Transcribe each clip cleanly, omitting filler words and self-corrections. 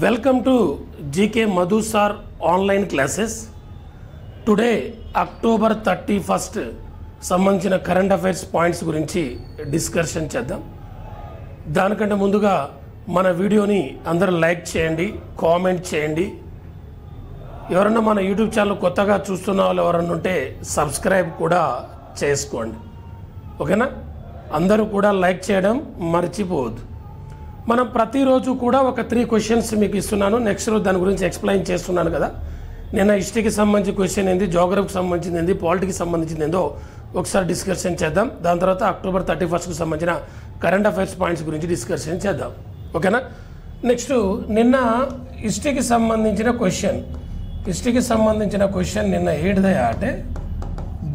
Welcome to GK Madhu Sir online classes. Today October 31st సంబంధించిన current affairs points గురించి discussion చేద్దాం. దానికంటే ముందుగా మన వీడియోని అందరూ లైక్ చేయండి, కామెంట్ చేయండి. ఎవరన్నా మన యూట్యూబ్ ఛానల్ కొత్తగా చూస్తున్న వాళ్ళు ఎవరన్నా ఉంటే సబ్స్క్రైబ్ కూడా చేసుకోండి. ఓకేనా? అందరూ కూడా లైక్ చేయడం మర్చిపోవద్దు. మనం ప్రతిరోజు కూడా ఒక 3 క్వశ్చన్స్ మీకు ఇస్తున్నాను. నెక్స్ట్ రోజు దాని గురించి ఎక్స్ప్లెయిన్ చేస్తున్నాను కదా. నిన్న హిస్టరీకి సంబంధించి క్వశ్చన్ ఏంది, జోగ్రఫీకి సంబంధించింది ఏంది, పాలిటీకి సంబంధించింది ఏందో ఒకసారి డిస్కషన్ చేద్దాం. దాని తర్వాత October 31st సంబంధించిన కరెంట్ అఫైర్స్ పాయింట్స్ గురించి డిస్కషన్ చేద్దాం. ఓకేనా? నెక్స్ట్ నిన్న హిస్టరీకి సంబంధించిన క్వశ్చన్ నిన్న ఏంటిదయా అంటే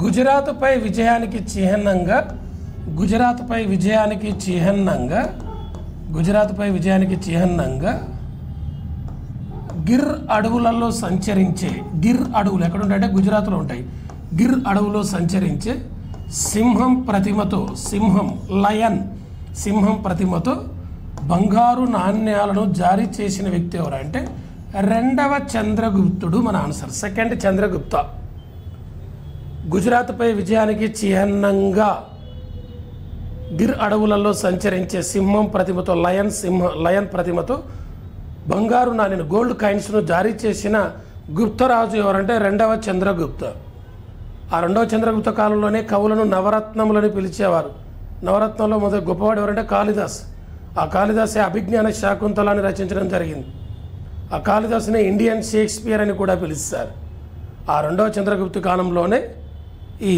గుజరాత్పై విజయానికి చిహ్నంగా గిర్ అడవులలో సంచరించే అడవులు ఎక్కడ ఉంటాయంటే గుజరాత్లో ఉంటాయి. గిర్ అడవులో సంచరించే సింహం ప్రతిమతో బంగారు నాణ్యాలను జారీ చేసిన వ్యక్తి ఎవరంటే రెండవ చంద్రగుప్తుడు. మన ఆన్సర్ సెకండ్ చంద్రగుప్త. గుజరాత్పై విజయానికి చిహ్నంగా గిర్ అడవులలో సంచరించే సింహం ప్రతిమతో లయన్ ప్రతిమతో బంగారు నాణ్యం గోల్డ్ కాయిన్స్ను జారీ చేసిన గుప్తరాజు ఎవరంటే రెండవ చంద్రగుప్త. ఆ రెండవ చంద్రగుప్త కాలంలోనే కవులను నవరత్నములని పిలిచేవారు. నవరత్నంలో మొదటి గొప్పవాడు ఎవరంటే కాళిదాస్. ఆ కాళిదాసే అభిజ్ఞాన శాకుంతలాన్ని రచించడం జరిగింది. ఆ కాళిదాసుని ఇండియన్ షేక్స్పియర్ అని కూడా పిలుస్తారు. ఆ రెండవ చంద్రగుప్త కాలంలోనే ఈ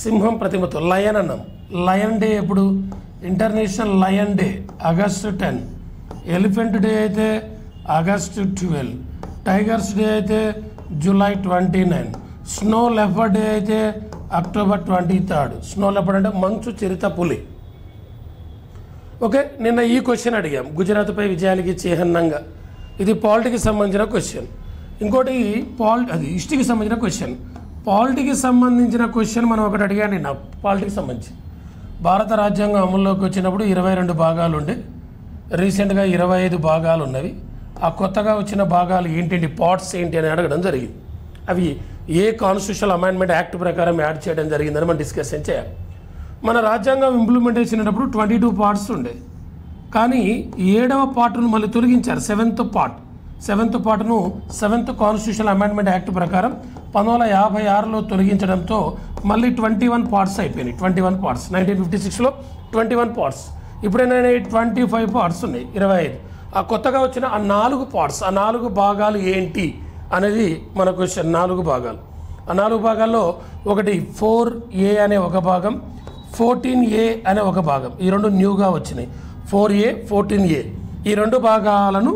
సింహం ప్రతిమతో లయన్ అన్నాం. లయన్ డే ఎప్పుడు? International lion day August 10. Elephant day అయితే August 12. టైగర్స్ డే అయితే July 29. స్నో లెపర్డ్ డే అయితే October 23. స్నో లెపర్డ్ అంటే మంచు చిరుత పులి. ఓకే, నిన్న ఈ క్వశ్చన్ అడిగాం గుజరాత్పై విజయానికి చిహ్నంగా. ఇది పాలిటీకి సంబంధించిన క్వశ్చన్. ఇంకోటి అది హిస్టరీకి సంబంధించిన క్వశ్చన్. పాలిటీకి సంబంధించిన క్వశ్చన్ మనం ఒకటి అడిగాను నిన్న. పాలిటీకి సంబంధించి భారత రాజ్యాంగం అమల్లోకి వచ్చినప్పుడు 22 భాగాలు ఉండే, రీసెంట్గా 25 భాగాలు ఉన్నవి. ఆ కొత్తగా వచ్చిన భాగాలు ఏంటి, పార్ట్స్ ఏంటి అని అడగడం జరిగింది. అవి ఏ కాన్స్టిట్యూషనల్ అమెండ్మెంట్ యాక్ట్ ప్రకారం యాడ్ చేయడం జరిగిందని మనం డిస్కషన్ చేయాలి. మన రాజ్యాంగం ఇంప్లిమెంటేషన్ అయినప్పుడు 22 పార్ట్స్ ఉండే, కానీ 7వ పార్ట్ను మళ్ళీ తొలగించారు. 7th పార్ట్ను 7th constitutional amendment act ప్రకారం 1956లో తొలగించడంతో మళ్ళీ 21 పార్ట్స్ అయిపోయినాయి. 21 పార్ట్స్ 1956లో 21 పార్ట్స్. ఇప్పుడైనా 25 పార్ట్స్ ఉన్నాయి, 25. ఆ కొత్తగా వచ్చిన ఆ 4 పార్ట్స్, ఆ 4 భాగాలు ఏంటి అనేది మన క్వశ్చన్. 4 భాగాలు. ఆ 4 భాగాల్లో ఒకటి 4A అనే ఒక భాగం, 14A అనే ఒక భాగం. ఈ రెండు న్యూగా వచ్చినాయి, 4A 14A. ఈ రెండు భాగాలను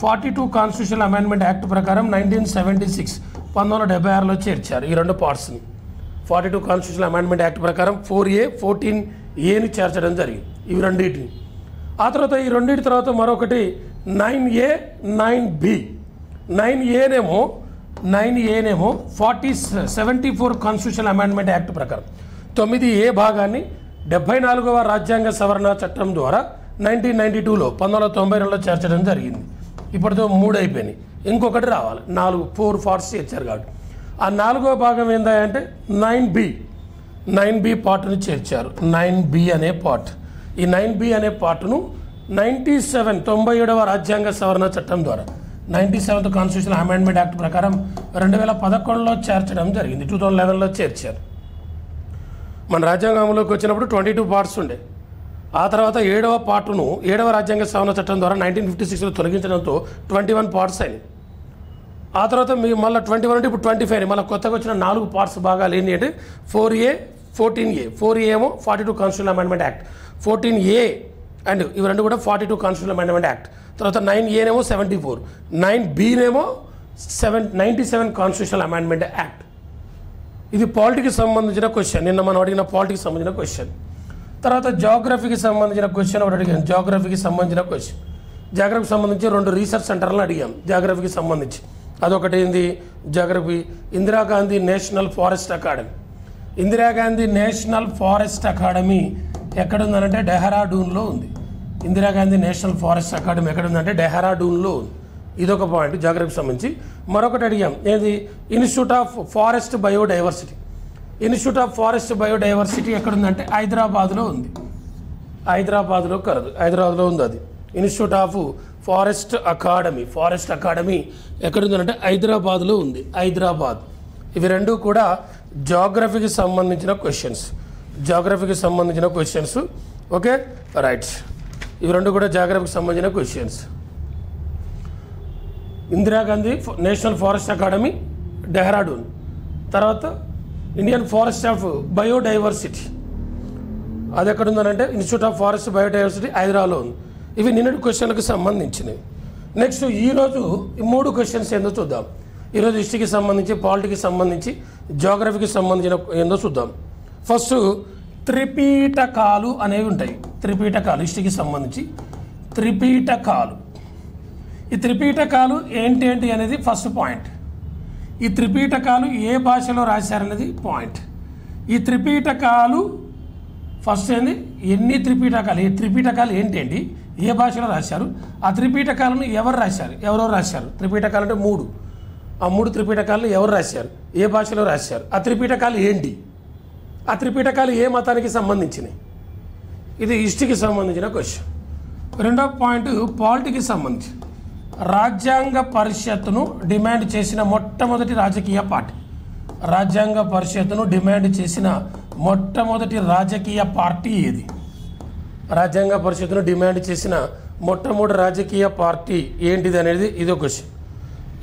42 కాన్స్టిట్యూషనల్ అమెండ్మెంట్ యాక్ట్ ప్రకారం 1976లో చేర్చారు. ఈ రెండు పార్ట్స్ని 42 కాన్స్టిట్యూషనల్ అమెండ్మెంట్ యాక్ట్ ప్రకారం 4A 14Aని చేర్చడం జరిగింది. ఇవి రెండింటిని. ఆ తర్వాత ఈ రెండింటి తర్వాత మరొకటి 9A 9B. 9Aనేమో 74 constitutional amendment act ప్రకారం 9A భాగాన్ని 74వ రాజ్యాంగ సవరణ చట్టం ద్వారా 1992లో 1992లో చేర్చడం జరిగింది. ఇప్పటితో 3 అయిపోయినాయి, ఇంకొకటి రావాలి. 4 పార్ట్స్ చేర్చారు కాబట్టి ఆ 4వ భాగం ఏంటంటే 9B పార్ట్ని చేర్చారు. 9B అనే పార్ట్. ఈ 9B అనే పార్ట్ను 97వ రాజ్యాంగ సవరణ చట్టం ద్వారా 97th కాన్స్టిట్యూషనల్ అమెండ్మెంట్ యాక్ట్ ప్రకారం 2011లో చేర్చడం జరిగింది. 2011లో చేర్చారు. మన రాజ్యాంగంలోకి వచ్చినప్పుడు 22 పార్ట్స్ ఉండే. ఆ తర్వాత 7వ పార్ట్ను 7వ రాజ్యాంగ సవరణ చట్టం ద్వారా 1956లో తొలగించడంతో 21 పార్ట్స్ అయినాయి. ఆ తర్వాత మళ్ళీ 21 అంటే ఇప్పుడు 25 అయినాయి. మళ్ళీ కొత్తగా వచ్చిన 4 పార్ట్స్ భాగాలు ఏంటి అంటే 4A 14A. 4A ఏమో 42 constitutional amendment act, 14A and ఇవి రెండు కూడా 42 కాన్స్టిట్యూషనల్ అమెండ్మెంట్ యాక్ట్. తర్వాత 9Aనేమో 74, 9Bనేమో 97 కాన్స్టిట్యూషనల్ అమెండ్మెంట్ యాక్ట్. ఇది పాలిటీకి సంబంధించిన క్వశ్చన్. నిన్న మనం అడిగిన పాలిటీకి సంబంధించిన క్వశ్చన్. తర్వాత జాగ్రఫీకి సంబంధించిన క్వశ్చన్ ఒకటి అడిగాను. జాగ్రఫీకి సంబంధించి 2 రీసెర్చ్ సెంటర్లను అడిగాం జాగ్రఫీకి సంబంధించి. అదొకటి ఏంది, geography Indira Gandhi national forest academy. Indira Gandhi national forest academy ఎక్కడుందనంటే డెహ్రాడూన్లో ఉంది. ఇందిరాగాంధీ నేషనల్ ఫారెస్ట్ అకాడమీ ఎక్కడ ఉందంటే డెహ్రాడూన్లో ఉంది. ఇదొక పాయింట్ జాగ్రఫీకి సంబంధించి. మరొకటి అడిగాం, ఏది institute of forest biodiversity. Institute of forest biodiversity ఎక్కడ ఉందంటే హైదరాబాద్లో ఉంది. హైదరాబాద్లో కలదు, హైదరాబాద్లో ఉంది అది. ఇన్స్టిట్యూట్ ఆఫ్ ఫారెస్ట్ అకాడమీ ఎక్కడ ఉందంటే హైదరాబాద్లో ఉంది, హైదరాబాద్. ఇవి రెండు కూడా జాగ్రఫీకి సంబంధించిన క్వశ్చన్స్. ఓకే రైట్, ఇవి రెండు కూడా జాగ్రఫీకి సంబంధించిన questions. Indira Gandhi national forest academy Dehradun, తర్వాత ఇండియన్ ఫారెస్ట్ ఆఫ్ బయోడైవర్సిటీ అది ఎక్కడ ఉందనంటే ఇన్స్టిట్యూట్ ఆఫ్ ఫారెస్ట్ బయోడైవర్సిటీ హైదరాబాద్లో ఉంది. ఇవి నిన్నటి క్వశ్చన్లకు సంబంధించినవి. నెక్స్ట్ ఈరోజు ఈ 3 క్వశ్చన్స్ ఏందో చూద్దాం. ఈరోజు హిస్టరీకి సంబంధించి, పాలిటీకి సంబంధించి, జాగ్రఫీకి సంబంధించిన ఏందో చూద్దాం. ఫస్ట్ త్రిపీటకాలు అనేవి ఉంటాయి. త్రిపీటకాలు హిస్టరీకి సంబంధించి త్రిపీటకాలు. ఈ త్రిపీటకాలు ఏంటి అనేది ఫస్ట్ పాయింట్. ఈ త్రిపీటకాలు ఏ భాషలో రాశారనేది పాయింట్. ఈ త్రిపీటకాలు ఫస్ట్ ఏంది, ఎన్ని త్రిపీటకాలు, ఈ త్రిపీటకాలు ఏంటి, ఏ భాషలో రాశారు, ఆ త్రిపీటకాలను ఎవరో రాశారు. త్రిపీటకాలు అంటే 3. ఆ 3 త్రిపీటకాలను ఎవరు రాశారు, ఏ భాషలో రాశారు, ఆ త్రిపీటకాలు ఏంటి, ఆ త్రిపీటకాలు ఏ మతానికి సంబంధించినవి. ఇది హిస్టరీకి సంబంధించిన క్వశ్చన్. రెండవ పాయింట్ పాలిటీకి సంబంధించి. రాజ్యాంగ పరిషత్తును డిమాండ్ చేసిన మొట్టమొదటి రాజకీయ పార్టీ. రాజ్యాంగ పరిషత్తును డిమాండ్ చేసిన మొట్టమొదటి రాజకీయ పార్టీ ఏది? రాజ్యాంగ పరిషత్తును డిమాండ్ చేసిన మొట్టమొదటి రాజకీయ పార్టీ ఏంటిది అనేది ఇదో క్వశ్చన్.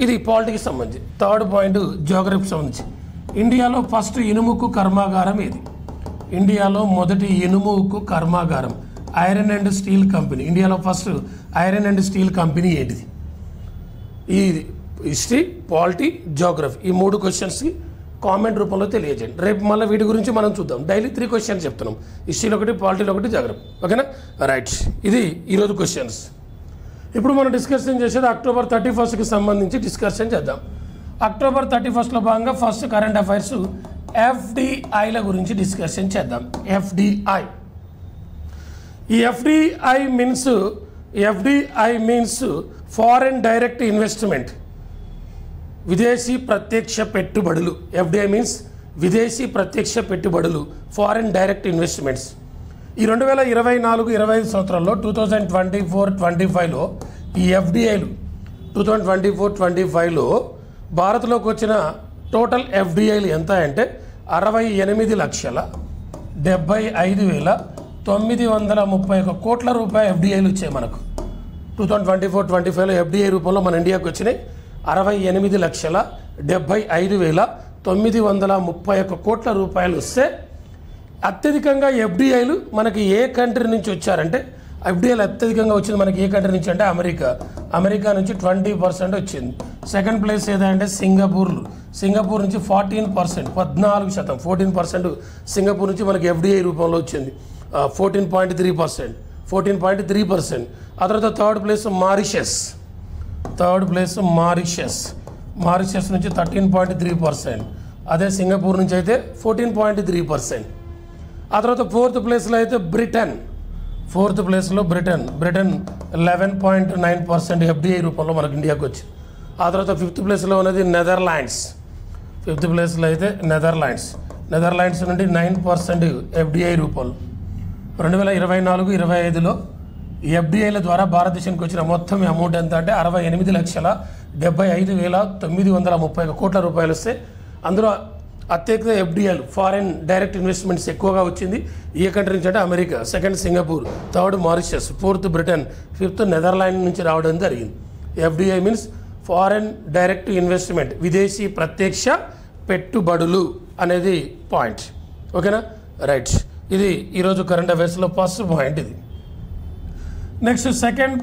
ఇది పాలిటీకి సంబంధించి. థర్డ్ పాయింట్ జాగ్రఫీకి సంబంధించి. ఇండియాలో ఫస్ట్ ఇనుముకు కర్మాగారం ఏది? ఇండియాలో మొదటి ఇనుము ఉక్కు కర్మాగారం ఐరన్ అండ్ స్టీల్ కంపెనీ. ఇండియాలో first iron and steel company ఏంటిది? ఈ హిస్టరీ, పాలిటీ, జాగ్రఫీ ఈ 3 క్వశ్చన్స్కి కామెంట్ రూపంలో తెలియజేయండి. రేపు మళ్ళీ వీటి గురించి మనం చూద్దాం. డైలీ 3 క్వశ్చన్స్ చెప్తున్నాం, హిస్టరీలో ఒకటి, పాలిటీలో ఒకటి, జాగ్రఫీ. ఓకేనా రైట్, ఇది ఈరోజు క్వశ్చన్స్. ఇప్పుడు మనం డిస్కషన్ చేసేది అక్టోబర్ 31కి సంబంధించి డిస్కషన్ చేద్దాం. అక్టోబర్ 31లో భాగంగా ఫస్ట్ కరెంట్ అఫైర్స్ ఎఫ్డిఐల గురించి డిస్కషన్ చేద్దాం. ఎఫ్డిఐ. ఈ FDI means foreign direct investment, విదేశీ ప్రత్యక్ష పెట్టుబడులు. ఎఫ్డిఐ మీన్స్ విదేశీ ప్రత్యక్ష పెట్టుబడులు, ఫారెన్ డైరెక్ట్ ఇన్వెస్ట్మెంట్స్. ఈ 2024-25 సంవత్సరంలో 2024-25లో ఈ ఎఫ్డిఐలు 2024-25లో భారత్లోకి వచ్చిన టోటల్ ఎఫ్డిఐలు ఎంత అంటే 68,75,931 కోట్ల రూపాయల ఎఫ్డిఐలు వచ్చాయి మనకు. 2024-25లో ఎఫ్డిఐ రూపంలో మన ఇండియాకి వచ్చినాయి 68,75,931 కోట్ల రూపాయలు వస్తే, అత్యధికంగా ఎఫ్డిఐలు మనకి ఏ కంట్రీ నుంచి వచ్చారంటే, ఎఫ్డిఐలు అత్యధికంగా వచ్చింది మనకి ఏ కంట్రీ నుంచి అంటే అమెరికా నుంచి 20% వచ్చింది. సెకండ్ ప్లేస్ ఏదంటే సింగపూర్ నుంచి 14%, 14% సింగపూర్ నుంచి మనకి ఎఫ్డిఐ రూపంలో వచ్చింది. 14.3%. ఆ తర్వాత థర్డ్ ప్లేస్ మారిషస్ నుంచి 13.3%. అదే సింగపూర్ నుంచి అయితే 14.3%. ఆ తర్వాత ఫోర్త్ ప్లేస్లో అయితే బ్రిటన్ 11.9% ఎఫ్డిఐ రూపంలో మనకు ఇండియాకి వచ్చింది. ఆ తర్వాత ఫిఫ్త్ ప్లేస్లో ఉన్నది నెదర్లాండ్స్. నెదర్లాండ్స్ నుండి 9% ఎఫ్డిఐ రూపంలో. 2024-25లో ఎఫ్డిఐల ద్వారా భారతదేశానికి వచ్చిన మొత్తం అమౌంట్ ఎంత అంటే 68,75,930 కోట్ల రూపాయలు వస్తే, అందులో అత్యధిక ఎఫ్డిఐలు ఫారెన్ డైరెక్ట్ ఇన్వెస్ట్మెంట్స్ ఎక్కువగా వచ్చింది. ఏ కంట్రీ నుంచి అంటే America, second Singapore, third Mauritius, fourth Britain, fifth Netherland నుంచి రావడం జరిగింది. FDI means foreign direct investment, విదేశీ ప్రత్యక్ష పెట్టుబడులు అనేది పాయింట్. ఓకేనా రైట్, ఇది ఈరోజు కరెంట్ అఫైర్స్లో ఫస్ట్ పాయింట్ ఇది. నెక్స్ట్ సెకండ్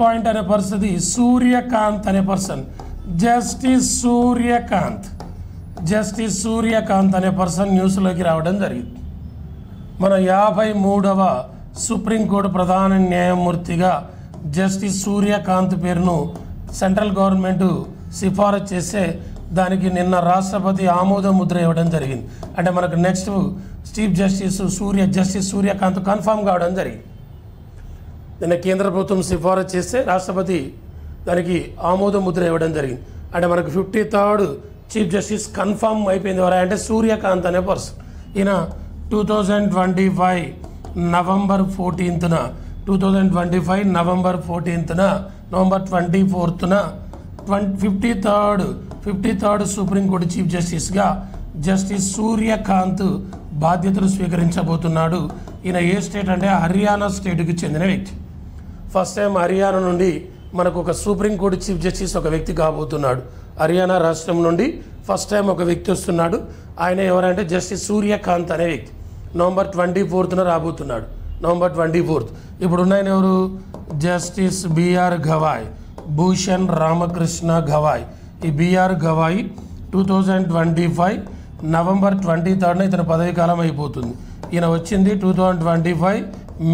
పాయింట్ అనే పరిస్థితి సూర్యకాంత్ అనే పర్సన్. జస్టిస్ సూర్యకాంత్ అనే పర్సన్ న్యూస్లోకి రావడం జరిగింది. మన 53వ సుప్రీంకోర్టు ప్రధాన న్యాయమూర్తిగా జస్టిస్ సూర్యకాంత్ పేరును సెంట్రల్ గవర్నమెంట్ సిఫారసు చేస్తే దానికి నిన్న రాష్ట్రపతి ఆమోద ముద్ర ఇవ్వడం జరిగింది. అంటే మనకు next chief justice Surya Kant confirm కావడం జరిగింది. నిన్న కేంద్ర ప్రభుత్వం సిఫారసు చేస్తే రాష్ట్రపతి దానికి ఆమోద ముద్ర ఇవ్వడం జరిగింది. అంటే మనకు 53rd చీఫ్ జస్టిస్ కన్ఫర్మ్ అయిపోయింది. ఎవరు అంటే సూర్యకాంత్ అనే పర్సన్. ఈయన 2025 నవంబర్ 14న 2025 నవంబర్ 14న నవంబర్ 24న 53rd సుప్రీంకోర్టు చీఫ్ జస్టిస్గా జస్టిస్ సూర్యకాంత్ బాధ్యతలు స్వీకరించబోతున్నాడు. ఈయన ఏ స్టేట్ అంటే హర్యానా స్టేట్కి చెందిన వ్యక్తి. ఫస్ట్ టైం హర్యానా నుండి మనకు ఒక సుప్రీంకోర్టు చీఫ్ జస్టిస్ ఒక వ్యక్తి కాబోతున్నాడు. హర్యానా రాష్ట్రం నుండి ఫస్ట్ టైం ఒక వ్యక్తి వస్తున్నాడు. ఆయన ఎవరంటే జస్టిస్ సూర్యకాంత్ అనే వ్యక్తి. నవంబర్ 24న రాబోతున్నాడు. నవంబర్ 24. ఇప్పుడు ఉన్నాయన ఎవరు? Justice BR Gavai, Bhushan Ramakrishna Gavai. ఈ బిఆర్ గవాయ్ 2025 నవంబర్ 23న ఇతని పదవి కాలం అయిపోతుంది. ఈయన వచ్చింది 2025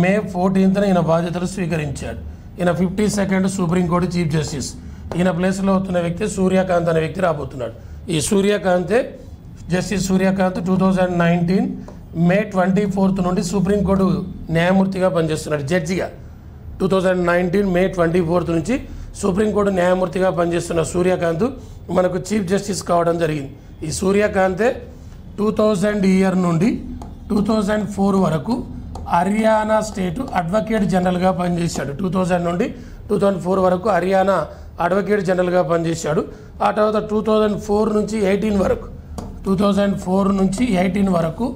మే 14న ఈయన బాధ్యతలు స్వీకరించాడు. ఈయన 52nd సుప్రీంకోర్టు చీఫ్ జస్టిస్. ఈయన ప్లేస్లో వస్తున్న వ్యక్తి సూర్యకాంత్ అనే వ్యక్తి రాబోతున్నాడు. ఈ సూర్యకాంతే జస్టిస్ సూర్యకాంత్ 2019 మే 24 నుండి సుప్రీంకోర్టు న్యాయమూర్తిగా పనిచేస్తున్నాడు. జడ్జిగా 2019 మే 24 నుంచి సుప్రీంకోర్టు న్యాయమూర్తిగా పనిచేస్తున్న సూర్యకాంత్ మనకు చీఫ్ జస్టిస్ కావడం జరిగింది. ఈ సూర్యకాంతే 2000 ఇయర్ నుండి 2004 వరకు హర్యానా స్టేట్ అడ్వకేట్ జనరల్గా పనిచేశాడు. 2000 నుండి 2004 వరకు హర్యానా అడ్వకేట్ జనరల్గా పనిచేశాడు. ఆ తర్వాత 2004 నుంచి 18 వరకు 2004 నుంచి 18 వరకు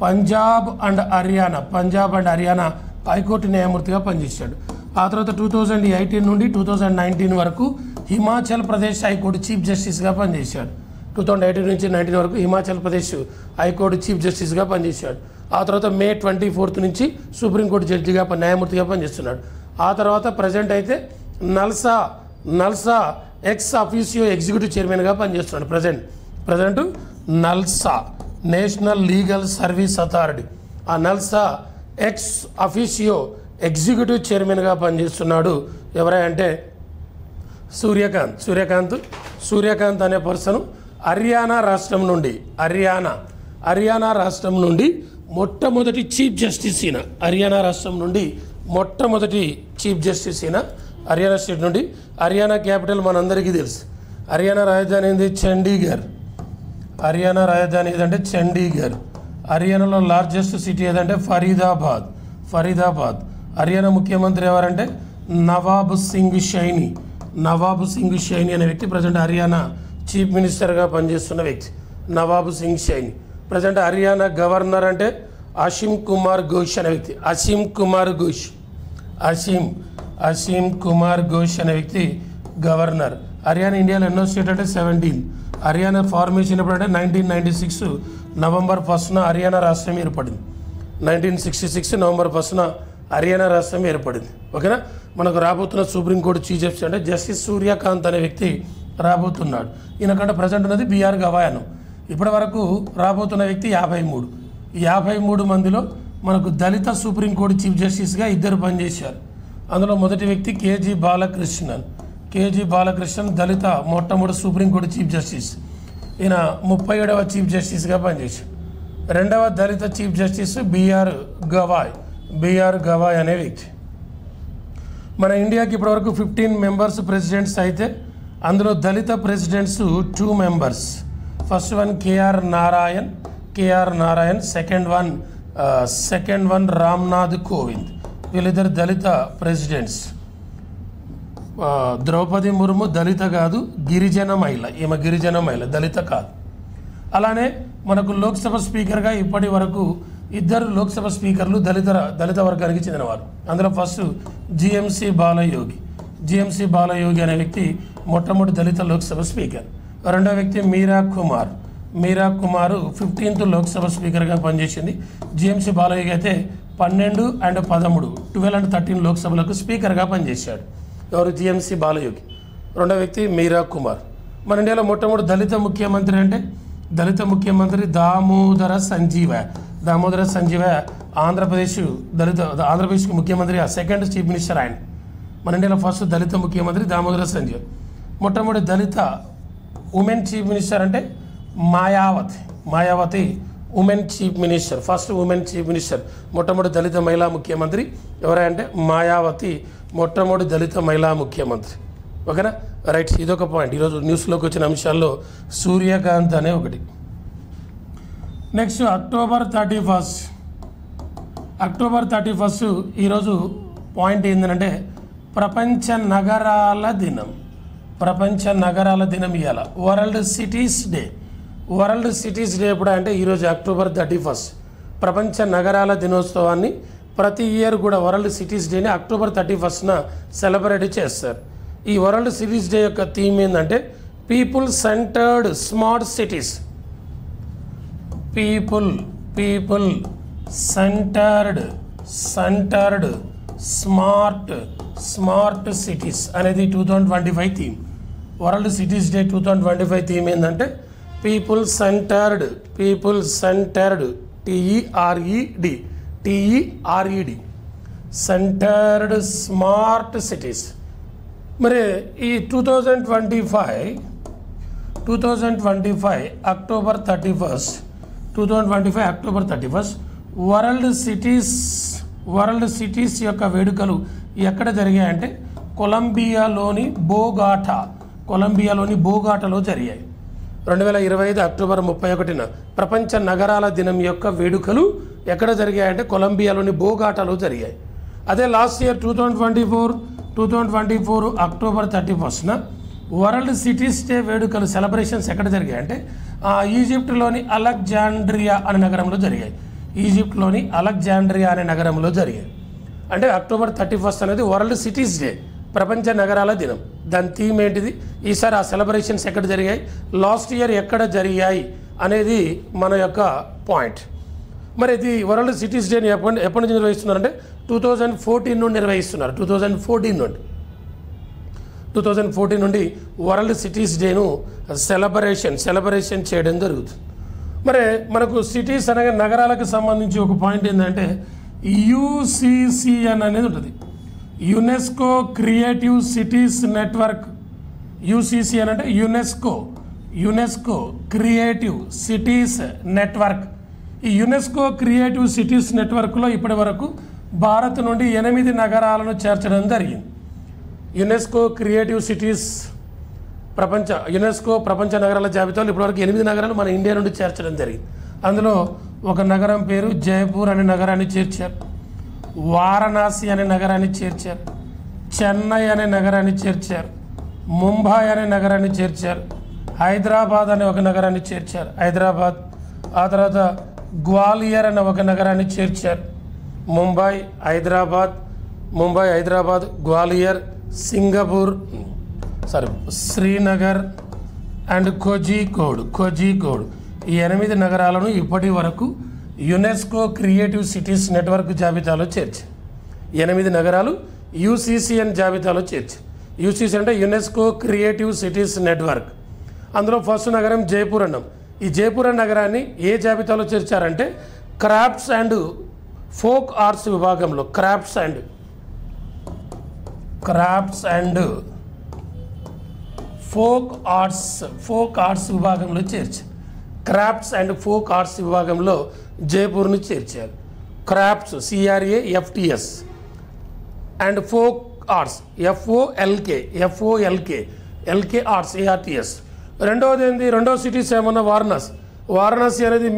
పంజాబ్ అండ్ హర్యానా హైకోర్టు న్యాయమూర్తిగా పనిచేశాడు. ఆ తర్వాత 2018 నుండి 2019 వరకు హిమాచల్ ప్రదేశ్ హైకోర్టు చీఫ్ జస్టిస్గా పనిచేశాడు. 2018 నుంచి 19 వరకు హిమాచల్ ప్రదేశ్ హైకోర్టు చీఫ్ జస్టిస్గా పనిచేశాడు. ఆ తర్వాత మే 24 నుంచి సుప్రీంకోర్టు జడ్జిగా న్యాయమూర్తిగా పనిచేస్తున్నాడు. ఆ తర్వాత ప్రజెంట్ అయితే నల్సా ఎక్స్ అఫీసియో ఎగ్జిక్యూటివ్ చైర్మన్గా పనిచేస్తున్నాడు. Present NALSA national legal service authority, ఆ నల్సా ఎక్స్ అఫీసియో ఎగ్జిక్యూటివ్ చైర్మన్గా పనిచేస్తున్నాడు. ఎవరంటే సూర్యకాంత్ అనే పర్సన్ హర్యానా రాష్ట్రం నుండి మొట్టమొదటి చీఫ్ జస్టిస్ ఈయన. హర్యానా రాష్ట్రం నుండి మొట్టమొదటి చీఫ్ జస్టిస్ ఈయన. హర్యానా స్టేట్ నుండి. హర్యానా క్యాపిటల్ మనందరికీ తెలుసు. హర్యానా రాజధాని ఏంది? చండీగఢ్. హర్యానాలో లార్జెస్ట్ సిటీ ఏదంటే ఫరీదాబాద్. హర్యానా ముఖ్యమంత్రి ఎవరంటే నవాబ్ సింగ్ షైని అనే వ్యక్తి ప్రజెంట్ హర్యానా చీఫ్ మినిస్టర్గా పనిచేస్తున్న వ్యక్తి. నవాబ్ సింగ్ షైని. ప్రజెంట్ హర్యానా గవర్నర్ అంటే అసీం కుమార్ ఘోష్ అనే వ్యక్తి. అసీం కుమార్ ఘోష్ అనే వ్యక్తి గవర్నర్. హర్యానా ఇండియాలో ఎన్నో స్టేట్ అంటే 17. హర్యానా ఫార్మేషన్ ఎప్పుడంటే 1996 నవంబర్ 1న హర్యానా రాష్ట్రం ఏర్పడింది. 1966 నవంబర్ 1న హర్యానా రాష్ట్రం ఏర్పడింది. ఓకేనా. మనకు రాబోతున్న సుప్రీంకోర్టు చీఫ్ జస్టిస్ అంటే జస్టిస్ సూర్యకాంత్ అనే వ్యక్తి రాబోతున్నాడు. ఈయనకంటే ప్రజెంట్ ఉన్నది బిఆర్ గవాయ్. ఇప్పటి వరకు రాబోతున్న వ్యక్తి 53 మందిలో మనకు దళిత సుప్రీంకోర్టు చీఫ్ జస్టిస్గా 2 పనిచేశారు. అందులో మొదటి వ్యక్తి కేజీ బాలకృష్ణన్ దళిత మొట్టమొదటి సుప్రీంకోర్టు చీఫ్ జస్టిస్. ఈయన 37వ చీఫ్ జస్టిస్గా పనిచేశారు. రెండవ దళిత చీఫ్ జస్టిస్ బిఆర్ గవాయ్ అనే వ్యక్తి. మన ఇండియాకి ఇప్పటివరకు 15 మెంబర్స్ ప్రెసిడెంట్స్ అయితే అందులో దళిత presidents 2 members. First one KR Narayan, second one Ramnath Kovind. వీళ్ళిద్దరు దళిత ప్రెసిడెంట్స్. ద్రౌపది ముర్ము దళిత కాదు, గిరిజన మహిళ. ఈమె గిరిజన మహిళ, దళిత కాదు. అలానే మనకు లోక్సభ స్పీకర్గా ఇప్పటి వరకు 2 లోక్సభ స్పీకర్లు దళిత వర్గానికి చెందినవారు. అందులో ఫస్ట్ జిఎంసి బాలయోగి అనే వ్యక్తి మొట్టమొదటి దళిత లోక్సభ స్పీకర్. రెండో వ్యక్తి మీరా కుమార్ 15th లోక్సభ స్పీకర్గా పనిచేసింది. జిఎంసి బాలయోగి అయితే 12 and 13 12 and 13 లోక్సభలకు స్పీకర్గా పనిచేశాడు. ఎవరు? జిఎంసి బాలయోగి. రెండో వ్యక్తి మీరా కుమార్. మన ఇండియాలో మొట్టమొదటి దళిత ముఖ్యమంత్రి దామోదర సంజీవ ఆంధ్రప్రదేశ్కి ముఖ్యమంత్రి, సెకండ్ చీఫ్ మినిస్టర్ ఆయన. మన ఇండియాలో ఫస్ట్ దళిత ముఖ్యమంత్రి దామోదర సంజీవ. మొట్టమొదటి దళిత ఉమెన్ చీఫ్ మినిస్టర్ అంటే Mayawati women chief minister, first women chief minister, మొట్టమొదటి దళిత మహిళా ముఖ్యమంత్రి ఎవరంటే మాయావతి, మొట్టమొదటి దళిత మహిళా ముఖ్యమంత్రి. ఓకేనా, రైట్. ఇదొక పాయింట్. ఈరోజు న్యూస్లోకి వచ్చిన అంశాల్లో సూర్యకాంత్ అనే ఒకటి. నెక్స్ట్ అక్టోబర్ 31 ఈరోజు పాయింట్ ఏంటంటే ప్రపంచ నగరాల దినం. ప్రపంచ నగరాల దినం ఇవాళ. World cities day. World cities day ఎప్పుడు అంటే ఈరోజు అక్టోబర్ 31. ప్రపంచ నగరాల దినోత్సవాన్ని ప్రతి ఇయర్ కూడా వరల్డ్ సిటీస్ డేని అక్టోబర్ 31న సెలబ్రేట్ చేస్తారు. ఈ వరల్డ్ సిటీస్ డే యొక్క థీమ్ ఏంటంటే people centred smart cities. People centred smart cities అనేది 2025 theme. World cities day 2025 theme ఏంటంటే people centred TERED centred smart cities. మరి ఈ 2025 అక్టోబర్ 31 వరల్డ్ సిటీస్ యొక్క వేడుకలు ఎక్కడ జరిగాయంటే కొలంబియాలోని బోగాటాలో జరిగాయి. 2025 అక్టోబర్ 31న ప్రపంచ నగరాల దినం యొక్క వేడుకలు ఎక్కడ జరిగాయంటే కొలంబియాలోని బోగాటాలో జరిగాయి. అదే లాస్ట్ ఇయర్ 2024 అక్టోబర్ 31న వరల్డ్ సిటీస్ డే వేడుకలు సెలబ్రేషన్స్ ఎక్కడ జరిగాయంటే ఈజిప్ట్లోని అలెగ్జాండ్రియా అనే నగరంలో జరిగాయి. అంటే అక్టోబర్ 31 అనేది వరల్డ్ సిటీస్ డే, ప్రపంచ నగరాల దినం. దాని థీమ్ ఏంటిది, ఈసారి ఆ సెలబ్రేషన్స్ ఎక్కడ జరిగాయి, లాస్ట్ ఇయర్ ఎక్కడ జరిగాయి అనేది మన యొక్క పాయింట్. మరి ఇది వరల్డ్ సిటీస్ డేని ఎప్పటి నుంచి నిర్వహిస్తున్నారంటే 2014 నుండి నిర్వహిస్తున్నారు. 2014 నుండి వరల్డ్ సిటీస్ డేను సెలబ్రేషన్ చేయడం జరుగుతుంది. మరి మనకు సిటీస్ అనగా నగరాలకు సంబంధించి ఒక పాయింట్ ఏంటంటే UCCN అనేది ఉంటుంది, UNESCO creative cities network. UCCN అంటే యునెస్కో క్రియేటివ్ సిటీస్ నెట్వర్క్. ఈ యునెస్కో క్రియేటివ్ సిటీస్ నెట్వర్క్లో ఇప్పటి వరకు భారత్ నుండి 8 నగరాలను చేర్చడం జరిగింది. యునెస్కో క్రియేటివ్ సిటీస్ యునెస్కో ప్రపంచ నగరాల జాబితాలో ఇప్పటివరకు 8 నగరాలు మన ఇండియా నుండి చేర్చడం జరిగింది. అందులో ఒక నగరం పేరు జైపూర్ అనే నగరాన్ని చేర్చారు, వారణాసి అనే నగరాన్ని చేర్చారు, చెన్నై అనే నగరాన్ని చేర్చారు, ముంబై అనే నగరాన్ని చేర్చారు, హైదరాబాద్ అనే ఒక నగరాన్ని చేర్చారు, ఆ తర్వాత గ్వాలియర్ అనే ఒక నగరాన్ని చేర్చారు. ముంబై హైదరాబాద్ గ్వాలియర్, శ్రీనగర్ అండ్ కోజికోడ్ ఈ 8 నగరాలను ఇప్పటి వరకు యునెస్కో క్రియేటివ్ సిటీస్ నెట్వర్క్ జాబితాలో చేర్చారు. 8 నగరాలు UCCN జాబితాలో చేర్చారు. UCCN అంటే యునెస్కో క్రియేటివ్ సిటీస్ నెట్వర్క్. అందులో ఫస్ట్ నగరం జైపూర్ అన్నాం. ఈ జైపూర్ నగరాన్ని ఏ జాబితాలో చేర్చారంటే క్రాఫ్ట్స్ అండ్ ఫోక్ ఆర్ట్స్ విభాగంలో క్రాఫ్ట్స్ అండ్ ఫోక్ ఆర్ట్స్ విభాగంలో చేర్చారు. క్రాఫ్ట్స్ అండ్ ఫోక్ ఆర్ట్స్ విభాగంలో జైపూర్ను చేర్చారు. Crafts CRAFTS and folk arts FOLK ARTS. రెండో సిటీస్ ఏమన్నా వారణాసి అనేది